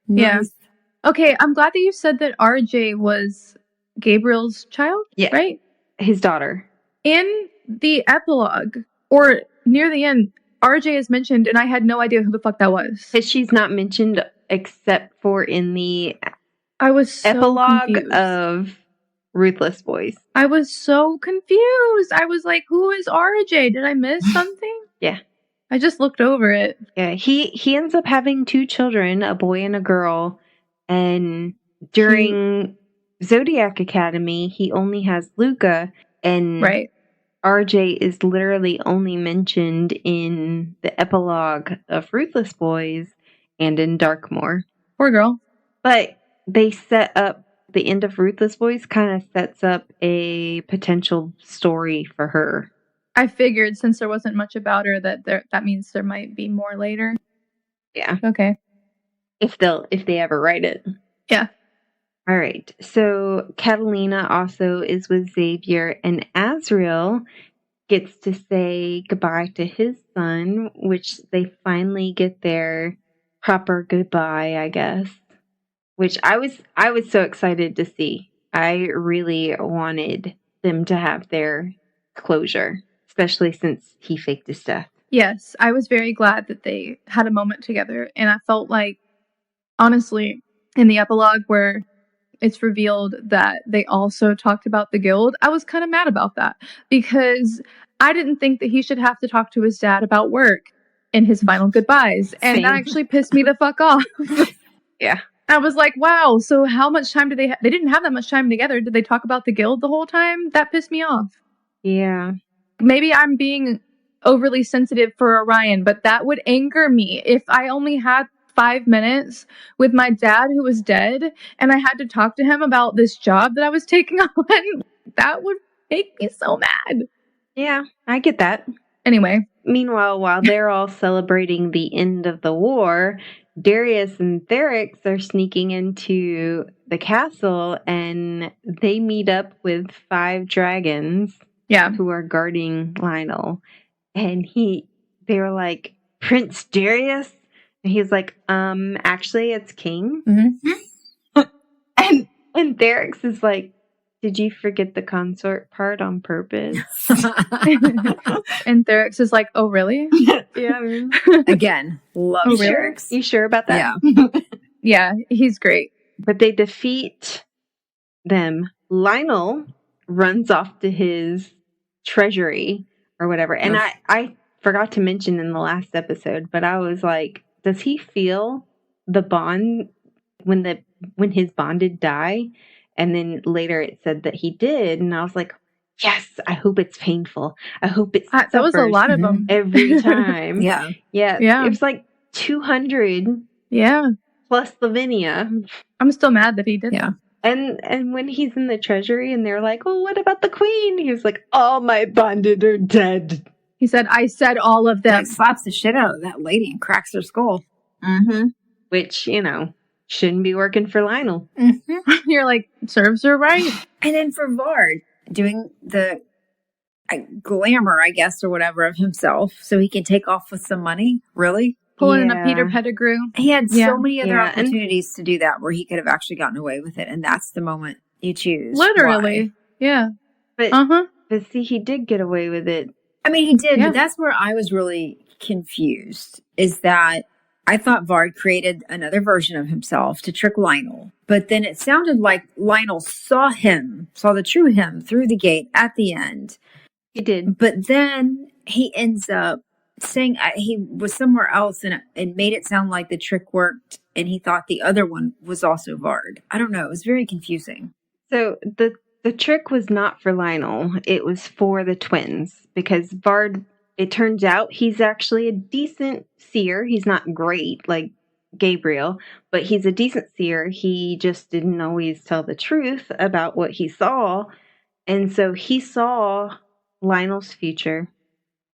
Nice. Yeah. Okay, I'm glad that you said that RJ was Gabriel's child. Yeah. Right? His daughter. In the epilogue, or near the end, RJ is mentioned, and I had no idea who the fuck that was. Because she's not mentioned except for in the epilogue confused. Of Ruthless Boys. I was so confused. I was like, who is RJ? Did I miss something? Yeah. I just looked over it. Yeah, he ends up having 2 children, a boy and a girl. And during Zodiac Academy, he only has Luca. And RJ is literally only mentioned in the epilogue of Ruthless Boys and in Darkmoor. Poor girl. But they set up, the end of Ruthless Boys kind of sets up a potential story for her. I figured since there wasn't much about her that means there might be more later. Yeah. Okay. If they ever write it. Yeah. All right. So Catalina also is with Xavier, and Azriel gets to say goodbye to his son, which they finally get their proper goodbye, I guess. Which I was so excited to see. I really wanted them to have their closure, especially since he faked his death. Yes, I was very glad that they had a moment together, and I felt like, honestly, in the epilogue where it's revealed that they also talked about the guild, I was kind of mad about that because I didn't think that he should have to talk to his dad about work in his final goodbyes. And that actually pissed me the fuck off. Yeah. I was like, wow, so how much time did they they didn't have that much time together. Did they talk about the guild the whole time? That pissed me off. Yeah. Maybe I'm being overly sensitive for Orion, but that would anger me if I only had 5 minutes with my dad who was dead and I had to talk to him about this job that I was taking on. That would make me so mad. Yeah, I get that. Anyway. Meanwhile, while they're all celebrating the end of the war, Darius and Therix are sneaking into the castle and they meet up with 5 dragons who are guarding Lionel. And they were like, Prince Darius? And he's like, actually, it's King. Mm-hmm. and Therix is like, did you forget the consort part on purpose? And Therix is like, oh, really? Yeah. Again, love Therix. You sure about that? Yeah. Yeah, he's great. But they defeat them. Lionel runs off to his treasury or whatever. And I forgot to mention in the last episode, but I was like, does he feel the bond when his bonded die? And then later it said that he did. And I was like, yes, I hope it's painful. I hope it's that was a lot of them every time. Yeah. It was like 200. Yeah. Plus Lavinia. I'm still mad that he did that. And when he's in the treasury and they're like, well, what about the queen? He was like, all my bonded are dead. He said, I said all of them. Like, slaps the shit out of that lady and cracks her skull. Mm-hmm. Which, shouldn't be working for Lionel. Mm-hmm. You're like, serves her right. And then for Vard, doing the glamour, I guess, or whatever of himself so he can take off with some money. Really? Pulling a Peter Pettigrew. He had so many other opportunities to do that where he could have actually gotten away with it. And that's the moment you choose. Literally. Why. Yeah. But see, he did get away with it. I mean, he did, but that's where I was really confused, is that I thought Vard created another version of himself to trick Lionel. But then it sounded like Lionel saw the true him through the gate at the end. He did. But then he ends up saying he was somewhere else and it made it sound like the trick worked and he thought the other one was also Vard. I don't know. It was very confusing. So the trick was not for Lionel. It was for the twins because Vard, it turns out he's actually a decent seer. He's not great like Gabriel, but he's a decent seer. He just didn't always tell the truth about what he saw. And so he saw Lionel's future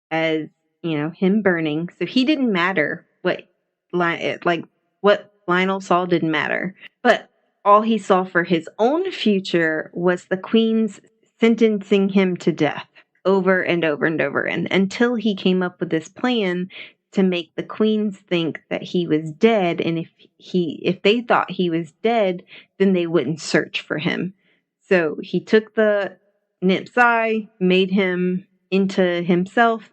as, him burning. So he didn't matter what Lionel saw didn't matter. But all he saw for his own future was the queen's sentencing him to death over and over and over and until he came up with this plan to make the queens think that he was dead, and if they thought he was dead, then they wouldn't search for him. So he took the Nip's eye, made him into himself,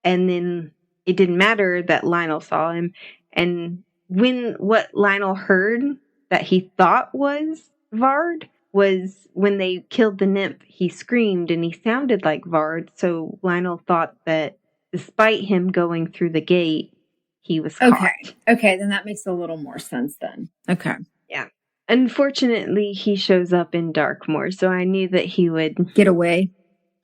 and then it didn't matter that Lionel saw him. And when what Lionel heard that he thought was Vard was when they killed the nymph, he screamed and he sounded like Vard. So Lionel thought that despite him going through the gate, he was caught. Okay, then that makes a little more sense then. Okay. Yeah. Unfortunately, he shows up in Darkmoor, so I knew that he would get away.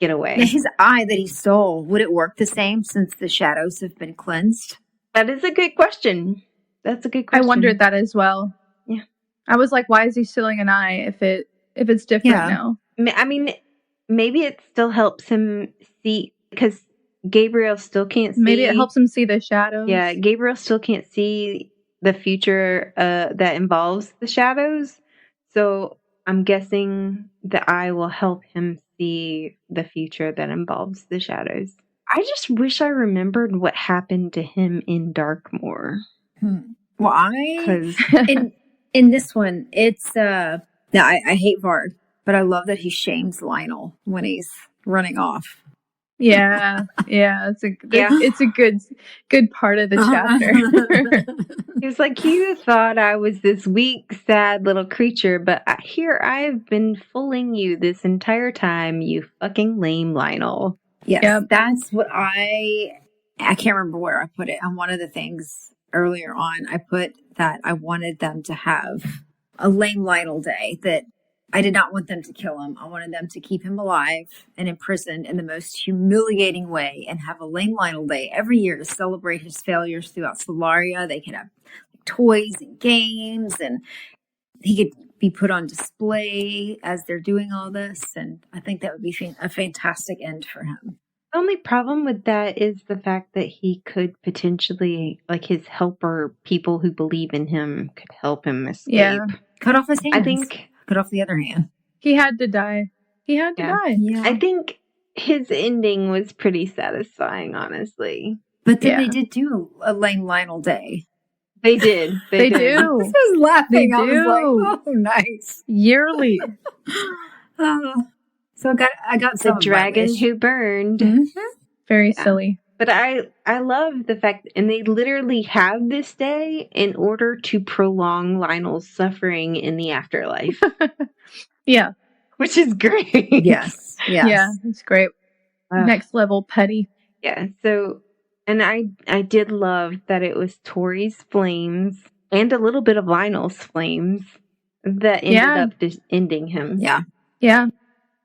Now, his eye that he stole, would it work the same since the shadows have been cleansed? That is a good question. That's a good question. I wondered that as well. Yeah. I was like, why is he stealing an eye if it's different now? I mean, maybe it still helps him see, because Gabriel still can't see. Maybe it helps him see the shadows. Yeah, Gabriel still can't see the future that involves the shadows. So I'm guessing the eye will help him see the future that involves the shadows. I just wish I remembered what happened to him in Darkmoor. Well, in this one, it's I hate Vard, but I love that he shames Lionel when he's running off. Yeah, it's a good part of the chapter. He was like, you thought I was this weak, sad little creature, but here I've been fooling you this entire time, you fucking lame Lionel. Yes, that's what I can't remember where I put it. On one of the things earlier on, I put that I wanted them to have a lame Lionel day, that I did not want them to kill him. I wanted them to keep him alive and imprisoned in the most humiliating way and have a lame Lionel day every year to celebrate his failures throughout Solaria. They could have toys and games, and he could be put on display as they're doing all this. And I think that would be a fantastic end for him. The only problem with that is the fact that he could potentially, like his helper, people who believe in him, could help him escape. Yeah. Cut off his hands. I think... Cut off the other hand. He had to die. Yeah. I think his ending was pretty satisfying, honestly. But then they did do a lame Lionel day. They did. They do. I was laughing. They I do. was like, oh, nice. Yearly. So I got the dragon who burned. Mm-hmm. Very silly. But I love the fact, and they literally have this day in order to prolong Lionel's suffering in the afterlife. Yeah. Which is great. Yes. Yeah, it's great. Next level petty. Yeah, so, and I did love that it was Tori's flames and a little bit of Lionel's flames that ended up just ending him. Yeah.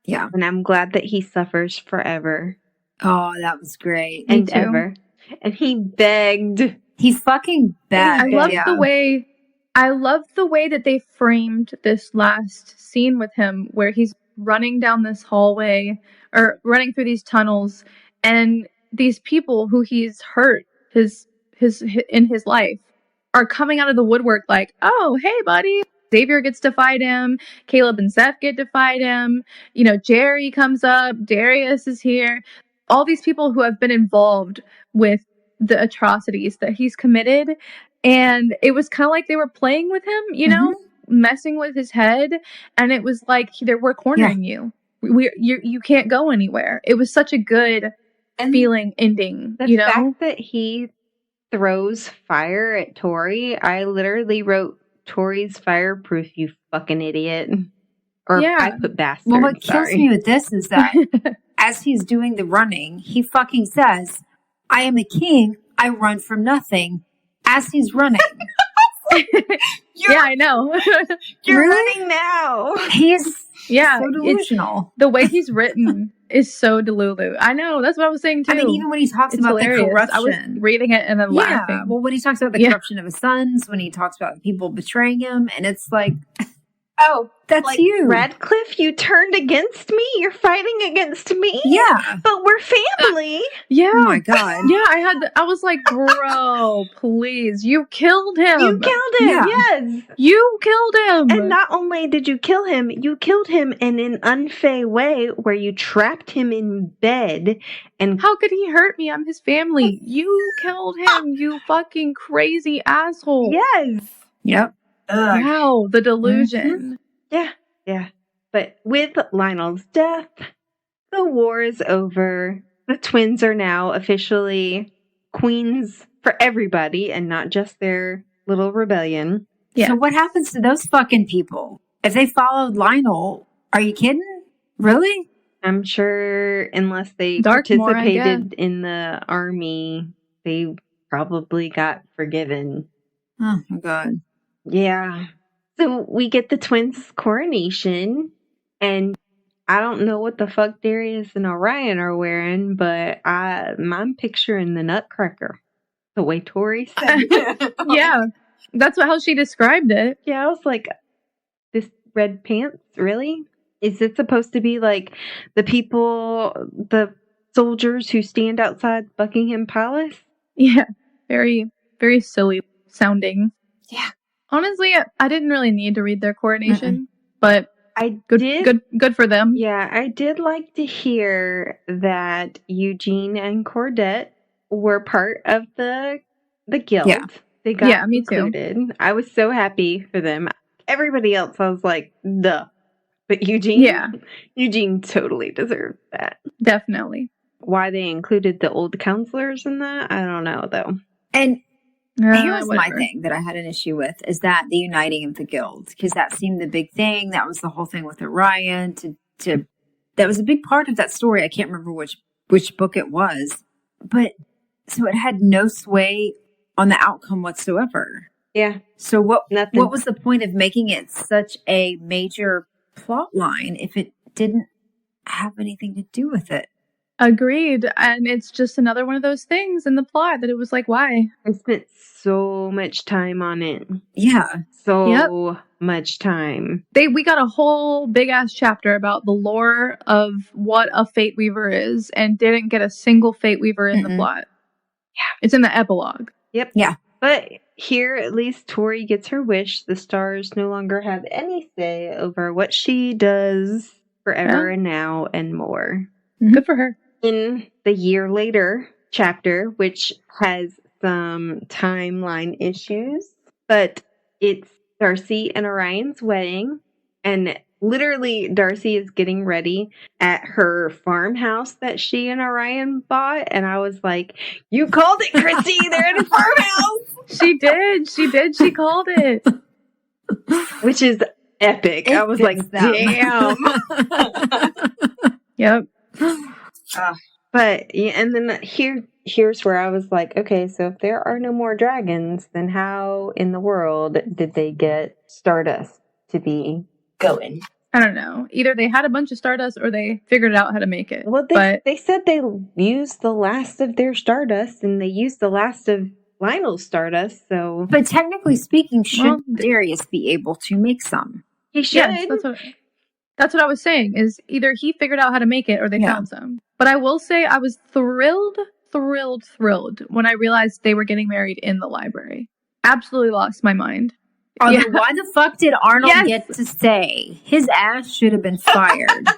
And I'm glad that he suffers forever. Oh, that was great. And ever. And he begged. He fucking begged. I love the way that they framed this last scene with him, where he's running down this hallway or running through these tunnels, and these people who he's hurt in his life are coming out of the woodwork like, oh, hey, buddy. Xavier gets to fight him. Caleb and Seth get to fight him. You know, Jerry comes up. Darius is here. All these people who have been involved with the atrocities that he's committed. And it was kind of like they were playing with him, you know, messing with his head. And it was like, we're cornering you. You can't go anywhere. It was such a good feeling ending, the fact that he throws fire at Tori, I literally wrote, Tori's fireproof, you fucking idiot. Or I put bastard. Well, what kills me with this is that as he's doing the running, he fucking says, I am a king. I run from nothing. As he's running. I know. You're running now. He's so delusional. The way he's written is so delulu. I know. That's what I was saying too. I mean, even when he talks about hilarious. the corruption. I was reading it and then laughing. Well, when he talks about the corruption of his sons, when he talks about people betraying him, and it's like, oh, that's like, you. Radcliffe, you turned against me? You're fighting against me? Yeah. But we're family. Yeah. Oh my God. Yeah, I was like, bro, please. You killed him. You killed him, yes. You killed him. And not only did you kill him in an unfair way where you trapped him in bed. And how could he hurt me? I'm his family. You killed him, you fucking crazy asshole. Yes. Yep. Wow, the delusion. Yeah. But with Lionel's death, the war is over. The twins are now officially queens for everybody and not just their little rebellion. Yeah. So what happens to those fucking people? If they followed Lionel, are you kidding? Really? I'm sure unless they participated in the army, they probably got forgiven. Oh my God. Yeah. So we get the twins' coronation, and I don't know what the fuck Darius and Orion are wearing, but I'm picturing the Nutcracker, the way Tori said. Yeah, that's how she described it. Yeah, I was like, this red pants, really? Is it supposed to be like the soldiers who stand outside Buckingham Palace? Yeah, very, very silly sounding. Yeah. Honestly, I didn't really need to read their coronation, but good for them. Yeah, I did like to hear that Eugene and Cordette were part of the guild. Yeah. They got me included. Too. I was so happy for them. Everybody else, I was like, duh. But Eugene totally deserved that. Definitely. why they included the old counselors in that. I don't know, though. And here's my whatever. thing that I had an issue with is that the uniting of the guild, because that seemed the big thing. That was the whole thing with Orion. That was a big part of that story. I can't remember which book it was, but so it had no sway on the outcome whatsoever. Yeah. So what Nothing. was the point of making it such a major plot line if it didn't have anything to do with it? Agreed. And it's just another one of those things in the plot that it was like, why? I spent so much time on it. Yeah. So much time. We got a whole big ass chapter about the lore of what a Fate Weaver is and didn't get a single Fate Weaver in the plot. Yeah. It's in the epilogue. Yep. Yeah. But here, at least, Tori gets her wish. The stars no longer have any say over what she does forever and now and more. Good for her. In the year later chapter, which has some timeline issues, but it's Darcy and Orion's wedding, and literally Darcy is getting ready at her farmhouse that she and Orion bought, and I was like, you called it, Christy! They're in a farmhouse! She did. She called it. Which is epic. I was like, damn! Yep. But yeah, and then here's where I was like, okay, so if there are no more dragons, then how in the world did they get Stardust to be going? I don't know. Either they had a bunch of Stardust or they figured out how to make it. Well, they said they used the last of their Stardust, and they used the last of Lionel's Stardust, so... But technically speaking, should Darius be able to make some? He should. Yes, that's what I was saying, is either he figured out how to make it or they found some. But I will say I was thrilled when I realized they were getting married in the library. Absolutely lost my mind. Why the fuck did Arnold get to stay? His ass should have been fired.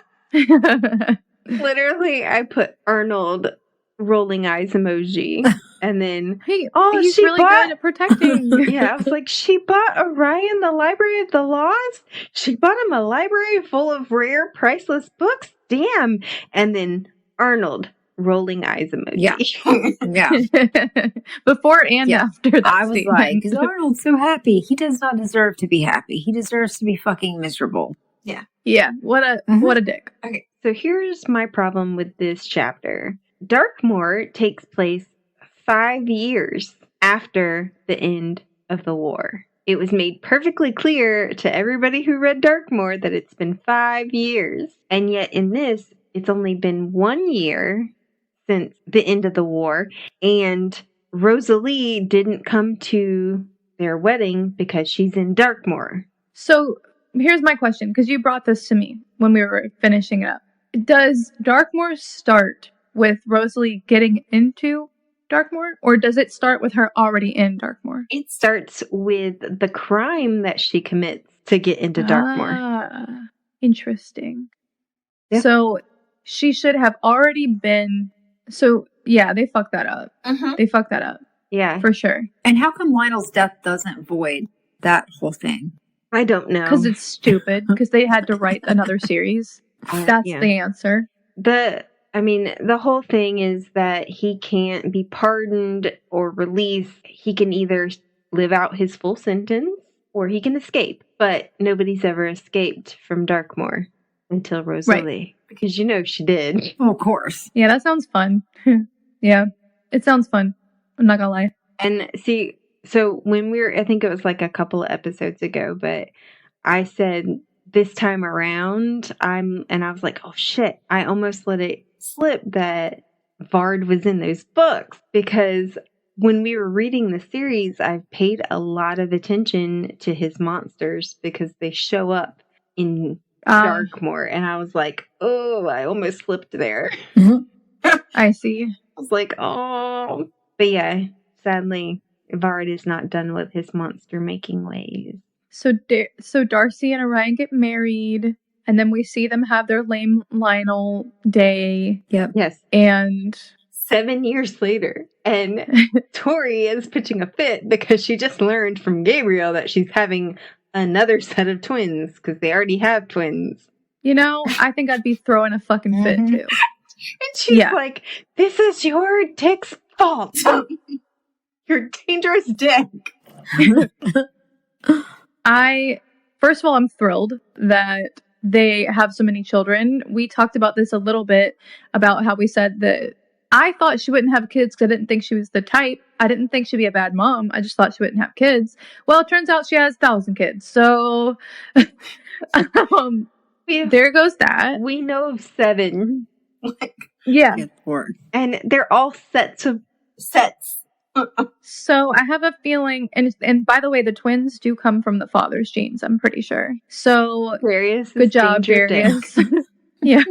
Literally, I put Arnold rolling eyes emoji. And then, he's really good at protecting. Yeah, I was like, she bought Orion the Library of the Lost? She bought him a library full of rare, priceless books? Damn. And then Arnold, rolling eyes emoji. Yeah. Before and after that I was like, because Arnold's so happy. He does not deserve to be happy. He deserves to be fucking miserable. Yeah. Yeah, what a dick. Okay, so here's my problem with this chapter. Darkmoor takes place 5 years after the end of the war. It was made perfectly clear to everybody who read Darkmoor that it's been 5 years. And yet in this, it's only been 1 year since the end of the war. And Rosalie didn't come to their wedding because she's in Darkmoor. So here's my question, because you brought this to me when we were finishing it up. Does Darkmoor start with Rosalie getting into Darkmoor, or does it start with her already in Darkmoor? It starts with the crime that she commits to get into Darkmoor. Ah, interesting. Yeah. So she should have already been... So, yeah, they fucked that up. They fucked that up. Yeah. For sure. And how come Lionel's death doesn't void that whole thing? I don't know. Because it's stupid, because they had to write another series. That's the answer. The whole thing is that he can't be pardoned or released. He can either live out his full sentence or he can escape. But nobody's ever escaped from Darkmoor until Rosalie. Right. Because she did. Oh, of course. Yeah, that sounds fun. Yeah, it sounds fun. I'm not gonna lie. And see, so when I think it was like a couple of episodes ago, but I said this time around, I was like, oh shit, I almost let it slip that Vard was in those books, because when we were reading the series, I paid a lot of attention to his monsters because they show up in Darkmoor, and I was like, oh, I almost slipped there. I see. I was like, oh. But yeah, sadly, Vard is not done with his monster-making ways. So Darcy and Orion get married, and then we see them have their lame Lionel day. Yep. Yes. And 7 years later, and Tori is pitching a fit because she just learned from Gabriel that she's having another set of twins, because they already have twins. I think I'd be throwing a fucking fit, too. she's like, this is your dick's fault. Your dangerous dick. First of all, I'm thrilled that they have so many children. We talked about this a little bit, about how we said that I thought she wouldn't have kids because I didn't think she was the type. I didn't think she'd be a bad mom. I just thought she wouldn't have kids. Well, it turns out she has 1,000 kids. So there goes that. We know of 7. Yeah. And they're all sets. So I have a feeling, and by the way, the twins do come from the father's genes, I'm pretty sure. So Darius, good job, Darius. Yeah.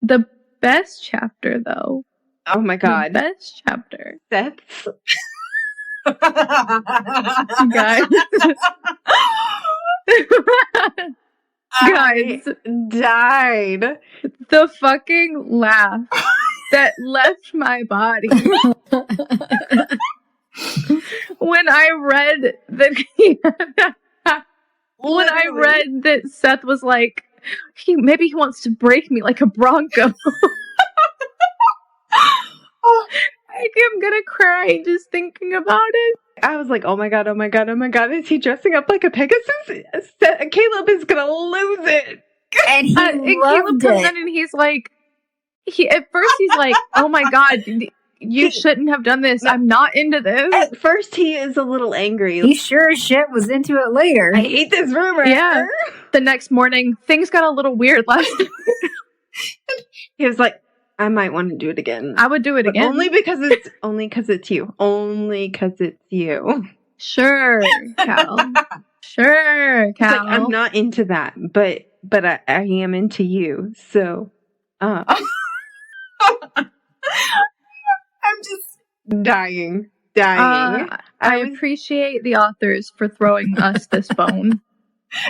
The best chapter, though. Oh my god. The best chapter. Seth's. Guys. Guys. Died. The fucking laugh that left my body when I read that that Seth was like, maybe he wants to break me like a Bronco. I'm gonna cry just thinking about it. I was like, oh my god, is he dressing up like a Pegasus? Caleb is gonna lose it. And he and Caleb comes in and he's like, at first he's like, oh my god, you shouldn't have done this. I'm not into this. At first he is a little angry. He sure as shit was into it later. I hate this rumor. Yeah. The next morning, things got a little weird last night. He was like, I might want to do it again. I would do it again. Only because it's you. Only because it's you. Sure, Cal. Sure, Cal. It's like, I'm not into that, but I am into you. So, I'm just dying. I appreciate the authors for throwing us this bone.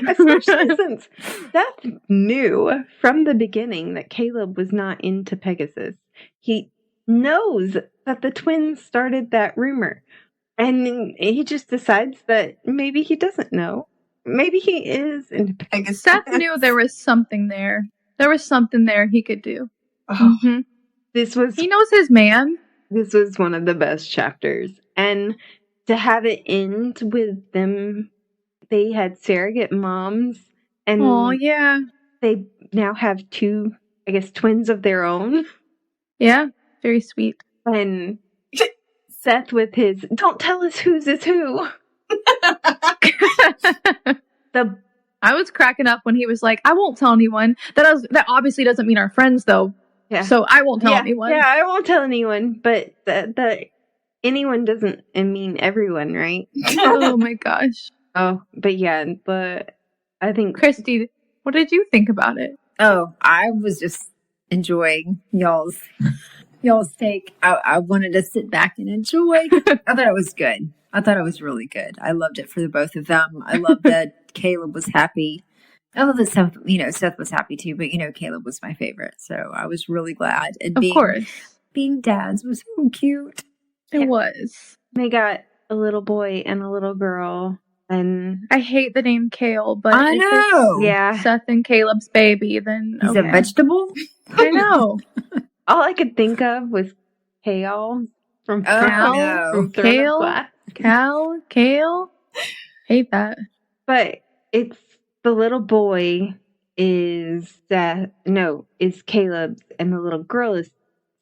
Especially since Seth knew from the beginning that Caleb was not into Pegasus. He knows that the twins started that rumor. And he just decides that maybe he doesn't know. Maybe he is into Pegasus. Seth knew there was something there. There was something there he could do. Oh, mm-hmm. He knows his man. This was one of the best chapters. And to have it end with them, they had surrogate moms. And they now have 2, I guess, twins of their own. Yeah, very sweet. And Seth with his, don't tell us whose is who. I was cracking up when he was like, I won't tell anyone. That obviously doesn't mean our friends, though. Yeah. So I won't tell anyone. Yeah, I won't tell anyone. But that anyone doesn't mean everyone, right? Oh my gosh. Oh, but yeah, but I think... Christy, what did you think about it? Oh, I was just enjoying y'all's take. I wanted to sit back and enjoy. I thought it was good. I thought it was really good. I loved it for the both of them. I love that Caleb was happy. I love that Seth was happy too, but Caleb was my favorite. So I was really glad. And of course. Being dads was so cute. It was. They got a little boy and a little girl. And I hate the name Kale, but I know. Yeah. Seth and Caleb's baby, then he's a vegetable? I know. All I could think of was kale from Kale. Hate that. But it's the little boy is Caleb's and the little girl is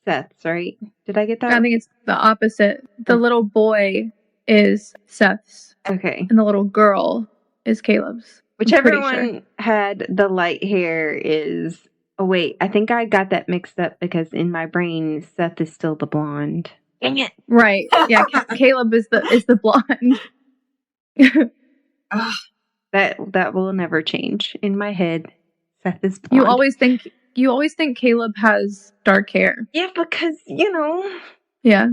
Seth's, right? Did I get that? I think it's the opposite. The little boy is Seth's. Okay. And the little girl is Caleb's. Whichever one had the light hair is... Oh, wait. I think I got that mixed up because in my brain, Seth is still the blonde. Dang it. Right. Yeah, Caleb is the blonde. That will never change. In my head, Seth is blonde. You always think Caleb has dark hair. Yeah, because, Yeah.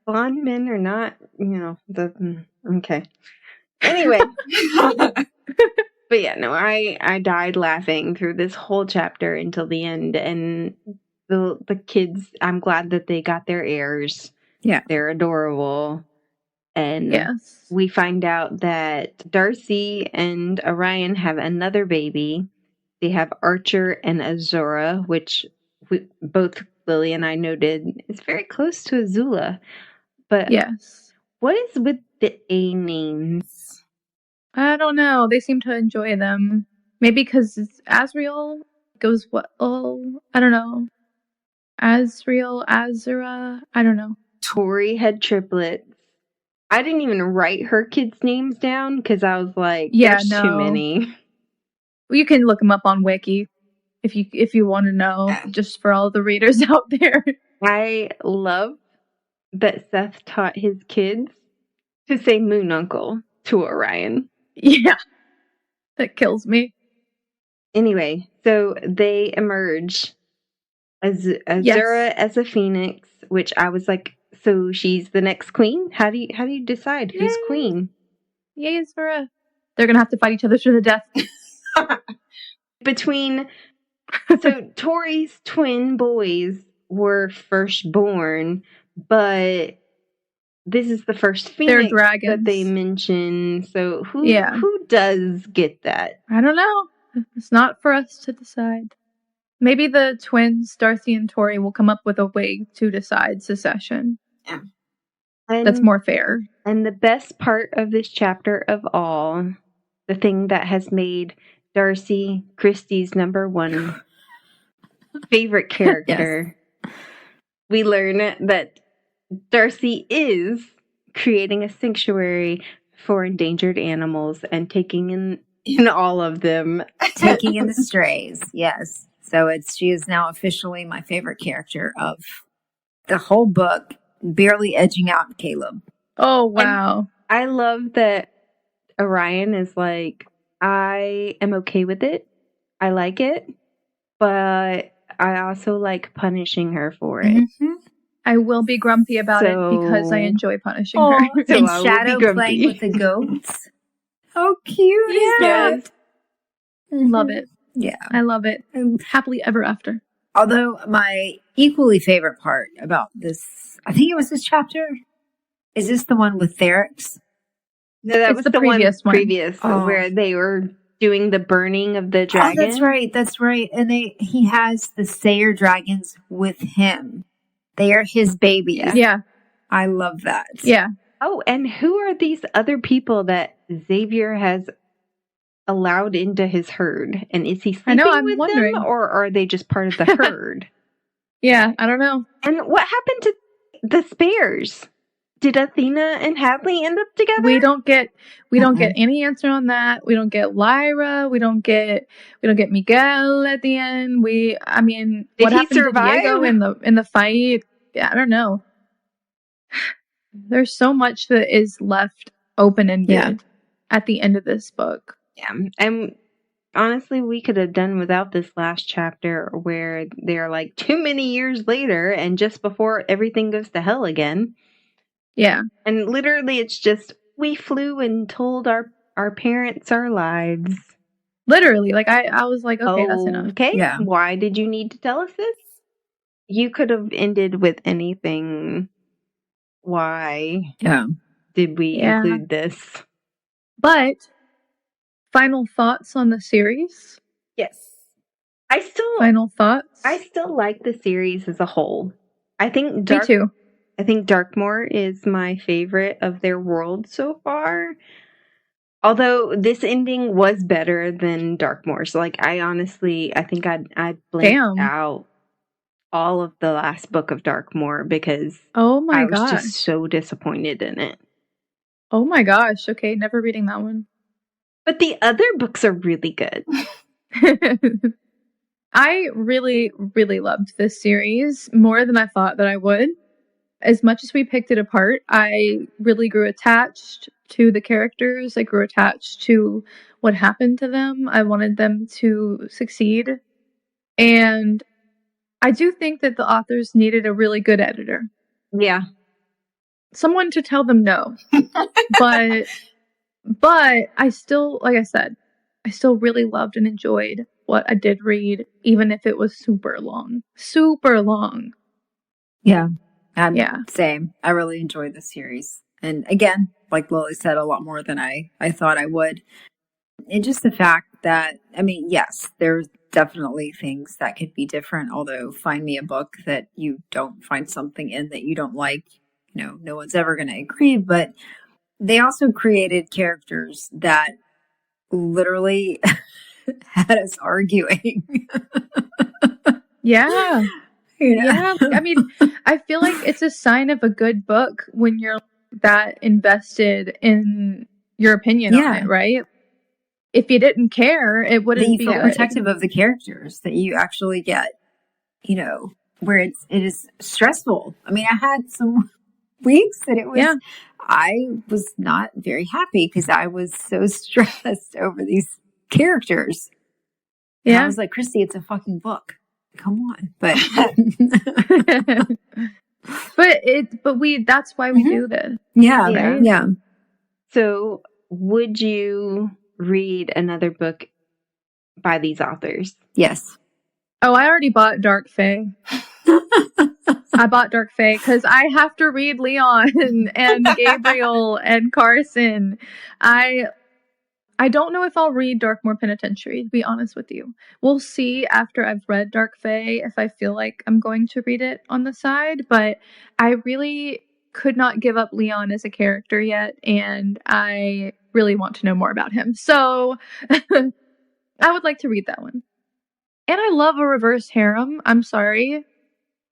Blonde men are not, okay. Anyway. But yeah, no, I died laughing through this whole chapter until the end. And the kids, I'm glad that they got their heirs. Yeah. They're adorable. And we find out that Darcy and Orion have another baby. They have Archer and Azora, which both Lily and I noted, it's very close to Azula. But yes. What is with the A names? I don't know. They seem to enjoy them. Maybe because Azrael goes what? Oh, I don't know. Azrael, Azura. I don't know. Tori had triplets. I didn't even write her kids' names down because I was like, Yeah, there's too many. Well, you can look them up on Wiki if you want to know, just for all the readers out there. I love that Seth taught his kids to say Moon Uncle to Orion. Yeah. That kills me. Anyway, so they emerge. Azura as a phoenix, which I was like, so she's the next queen? How do you decide who's queen? Yay, Azura. They're gonna have to fight each other to the death. So Tori's twin boys were firstborn, but this is the first phoenix that they mention. So who does get that? I don't know. It's not for us to decide. Maybe the twins, Darcy and Tori, will come up with a way to decide secession. Yeah. That's more fair. And the best part of this chapter of all, the thing that has made Darcy Christie's number one favorite character, we learn that Darcy is creating a sanctuary for endangered animals and taking in all of them. Taking in the strays, yes. So she is now officially my favorite character of the whole book, barely edging out Caleb. Oh, wow. And I love that Orion is like, I am okay with it. I like it. But I also like punishing her for it. Mm-hmm. I will be grumpy about it because I enjoy punishing her. So and Shadow playing with the goats. How cute is that? Love it. Yeah. I love it. Happily ever after. Although my equally favorite part about this, I think it was this chapter. Is this the one with Therix? No, that was the previous one. Where they were doing the burning of the dragon. Oh, that's right. And he has the Sayer dragons with him. They are his babies. Yeah. I love that. Yeah. Oh, and who are these other people that Xavier has allowed into his herd? And is he sleeping with them, or are they just part of the herd? Yeah, I don't know. And what happened to the spares? Did Athena and Hadley end up together? We don't get any answer on that. We don't get Lyra. We don't get Miguel at the end. What happened to Diego in the fight? Yeah, I don't know. There's so much that is left open-ended at the end of this book. Yeah, and honestly, we could have done without this last chapter where they're like too many years later and just before everything goes to hell again. Yeah. And literally it's just, we flew and told our parents our lives. Literally, like I was like, okay, that's enough. Okay, yeah. Why did you need to tell us this? You could have ended with anything. Why did we include this? But final thoughts on the series? Yes. Final thoughts? I still like the series as a whole. I think Me too. I think Darkmoor is my favorite of their world so far. Although this ending was better than Darkmoor's. Like, I think I blanked out all of the last book of Darkmoor because I was just so disappointed in it. Oh my gosh. Okay, never reading that one. But the other books are really good. I really, really loved this series more than I thought that I would. As much as we picked it apart, I really grew attached to the characters. I grew attached to what happened to them. I wanted them to succeed. And I do think that the authors needed a really good editor. Yeah. Someone to tell them no. But I still, like I said, I still really loved and enjoyed what I did read, even if it was super long. Super long. Yeah. Same. I really enjoyed the series. And again, like Lily said, a lot more than I thought I would. And just the fact that, yes, there's definitely things that could be different. Although, find me a book that you don't find something in that you don't like. No one's ever going to agree. But they also created characters that literally had us arguing. Yeah. Yeah. I mean, I feel like it's a sign of a good book when you're that invested in your opinion on it, right? If you didn't care, it wouldn't that you be feel good. protective of the characters, that you actually get, where it is stressful. I mean, I had some weeks that it was, I was not very happy because I was so stressed over these characters. And I was like, Christy, it's a fucking book. Come on. But that's why we do this. Yeah. Right? Yeah. So would you read another book by these authors? Yes. Oh, I already bought Dark Fae. I bought Dark Fae because I have to read Leon and Gabriel and Carson. I don't know if I'll read Darkmoor Penitentiary, to be honest with you. We'll see after I've read Dark Fae if I feel like I'm going to read it on the side, but I really could not give up Leon as a character yet, and I really want to know more about him. So I would like to read that one. And I love a reverse harem. I'm sorry.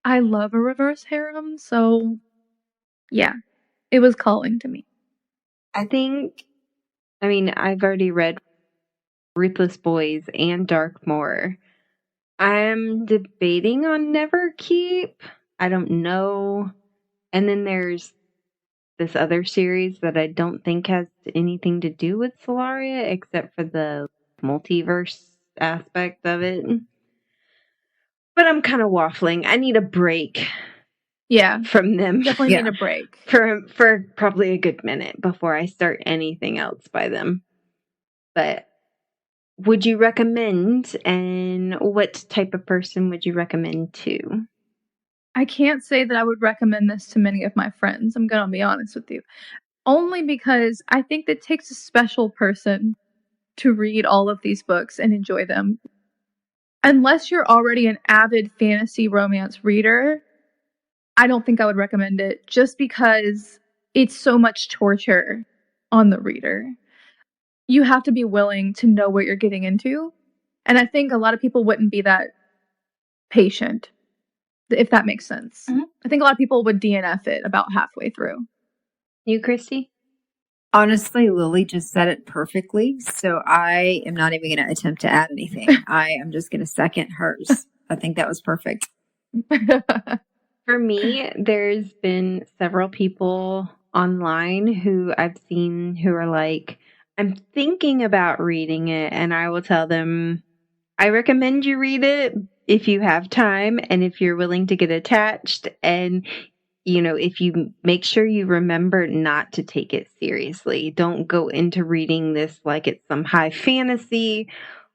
I love a reverse harem, so yeah, it was calling to me. I've already read Ruthless Boys and Darkmoor. I'm debating on Neverkeep. I don't know. And then there's this other series that I don't think has anything to do with Solaria except for the multiverse aspect of it. But I'm kind of waffling. I need a break. Yeah. From them. Definitely need a break. For probably a good minute before I start anything else by them. But would you recommend, and what type of person would you recommend to? I can't say that I would recommend this to many of my friends. I'm going to be honest with you. Only because I think it takes a special person to read all of these books and enjoy them. Unless you're already an avid fantasy romance reader, I don't think I would recommend it just because it's so much torture on the reader. You have to be willing to know what you're getting into. And I think a lot of people wouldn't be that patient, if that makes sense. Mm-hmm. I think a lot of people would DNF it about halfway through. You, Christy? Honestly, Lily just said it perfectly. So I am not even going to attempt to add anything. I am just going to second hers. I think that was perfect. For me, there's been several people online who I've seen who are like, I'm thinking about reading it, and I will tell them, I recommend you read it if you have time and if you're willing to get attached, and if you make sure you remember not to take it seriously. Don't go into reading this like it's some high fantasy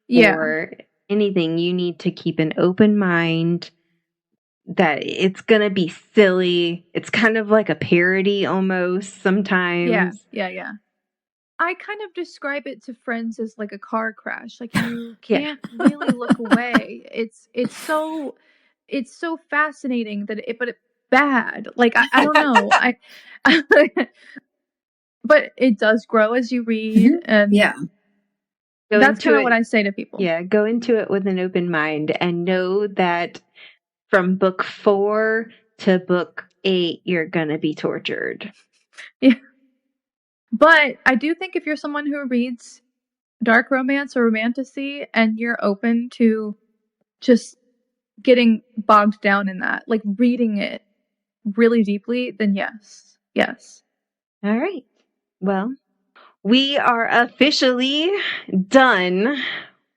or anything. You need to keep an open mind that it's going to be silly. It's kind of like a parody almost sometimes. Yeah. I kind of describe it to friends as like a car crash. Like you can't really look away. It's so fascinating but it's bad. Like I don't know. But it does grow as you read, and that's kind of what I say to people. Yeah, go into it with an open mind and know that from book 4 to book 8, you're gonna be tortured. Yeah. But I do think if you're someone who reads dark romance or romantasy and you're open to just getting bogged down in that, like reading it really deeply, then yes. All right. Well, we are officially done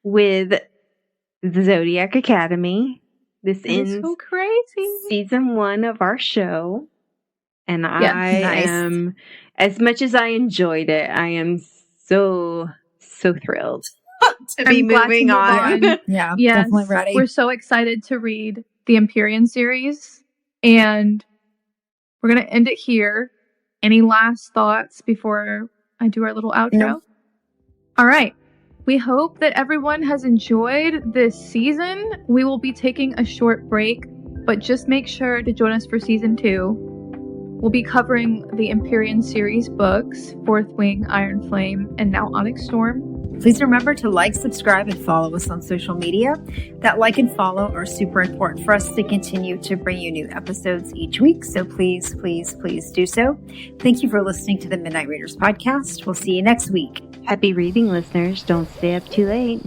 with the Zodiac Academy. This ends so crazy. Season 1 of our show. And I am, as much as I enjoyed it, I am so thrilled to be moving on. Yeah, yes, definitely ready. We're so excited to read the Empyrean series, and we're going to end it here. Any last thoughts before I do our little outro? No. All right. We hope that everyone has enjoyed this season. We will be taking a short break, but just make sure to join us for season 2. We'll be covering the Empyrean series books, Fourth Wing, Iron Flame, and now Onyx Storm. Please remember to like, subscribe, and follow us on social media. That like and follow are super important for us to continue to bring you new episodes each week. So please, please, please do so. Thank you for listening to the Midnight Readers podcast. We'll see you next week. Happy reading, listeners. Don't stay up too late.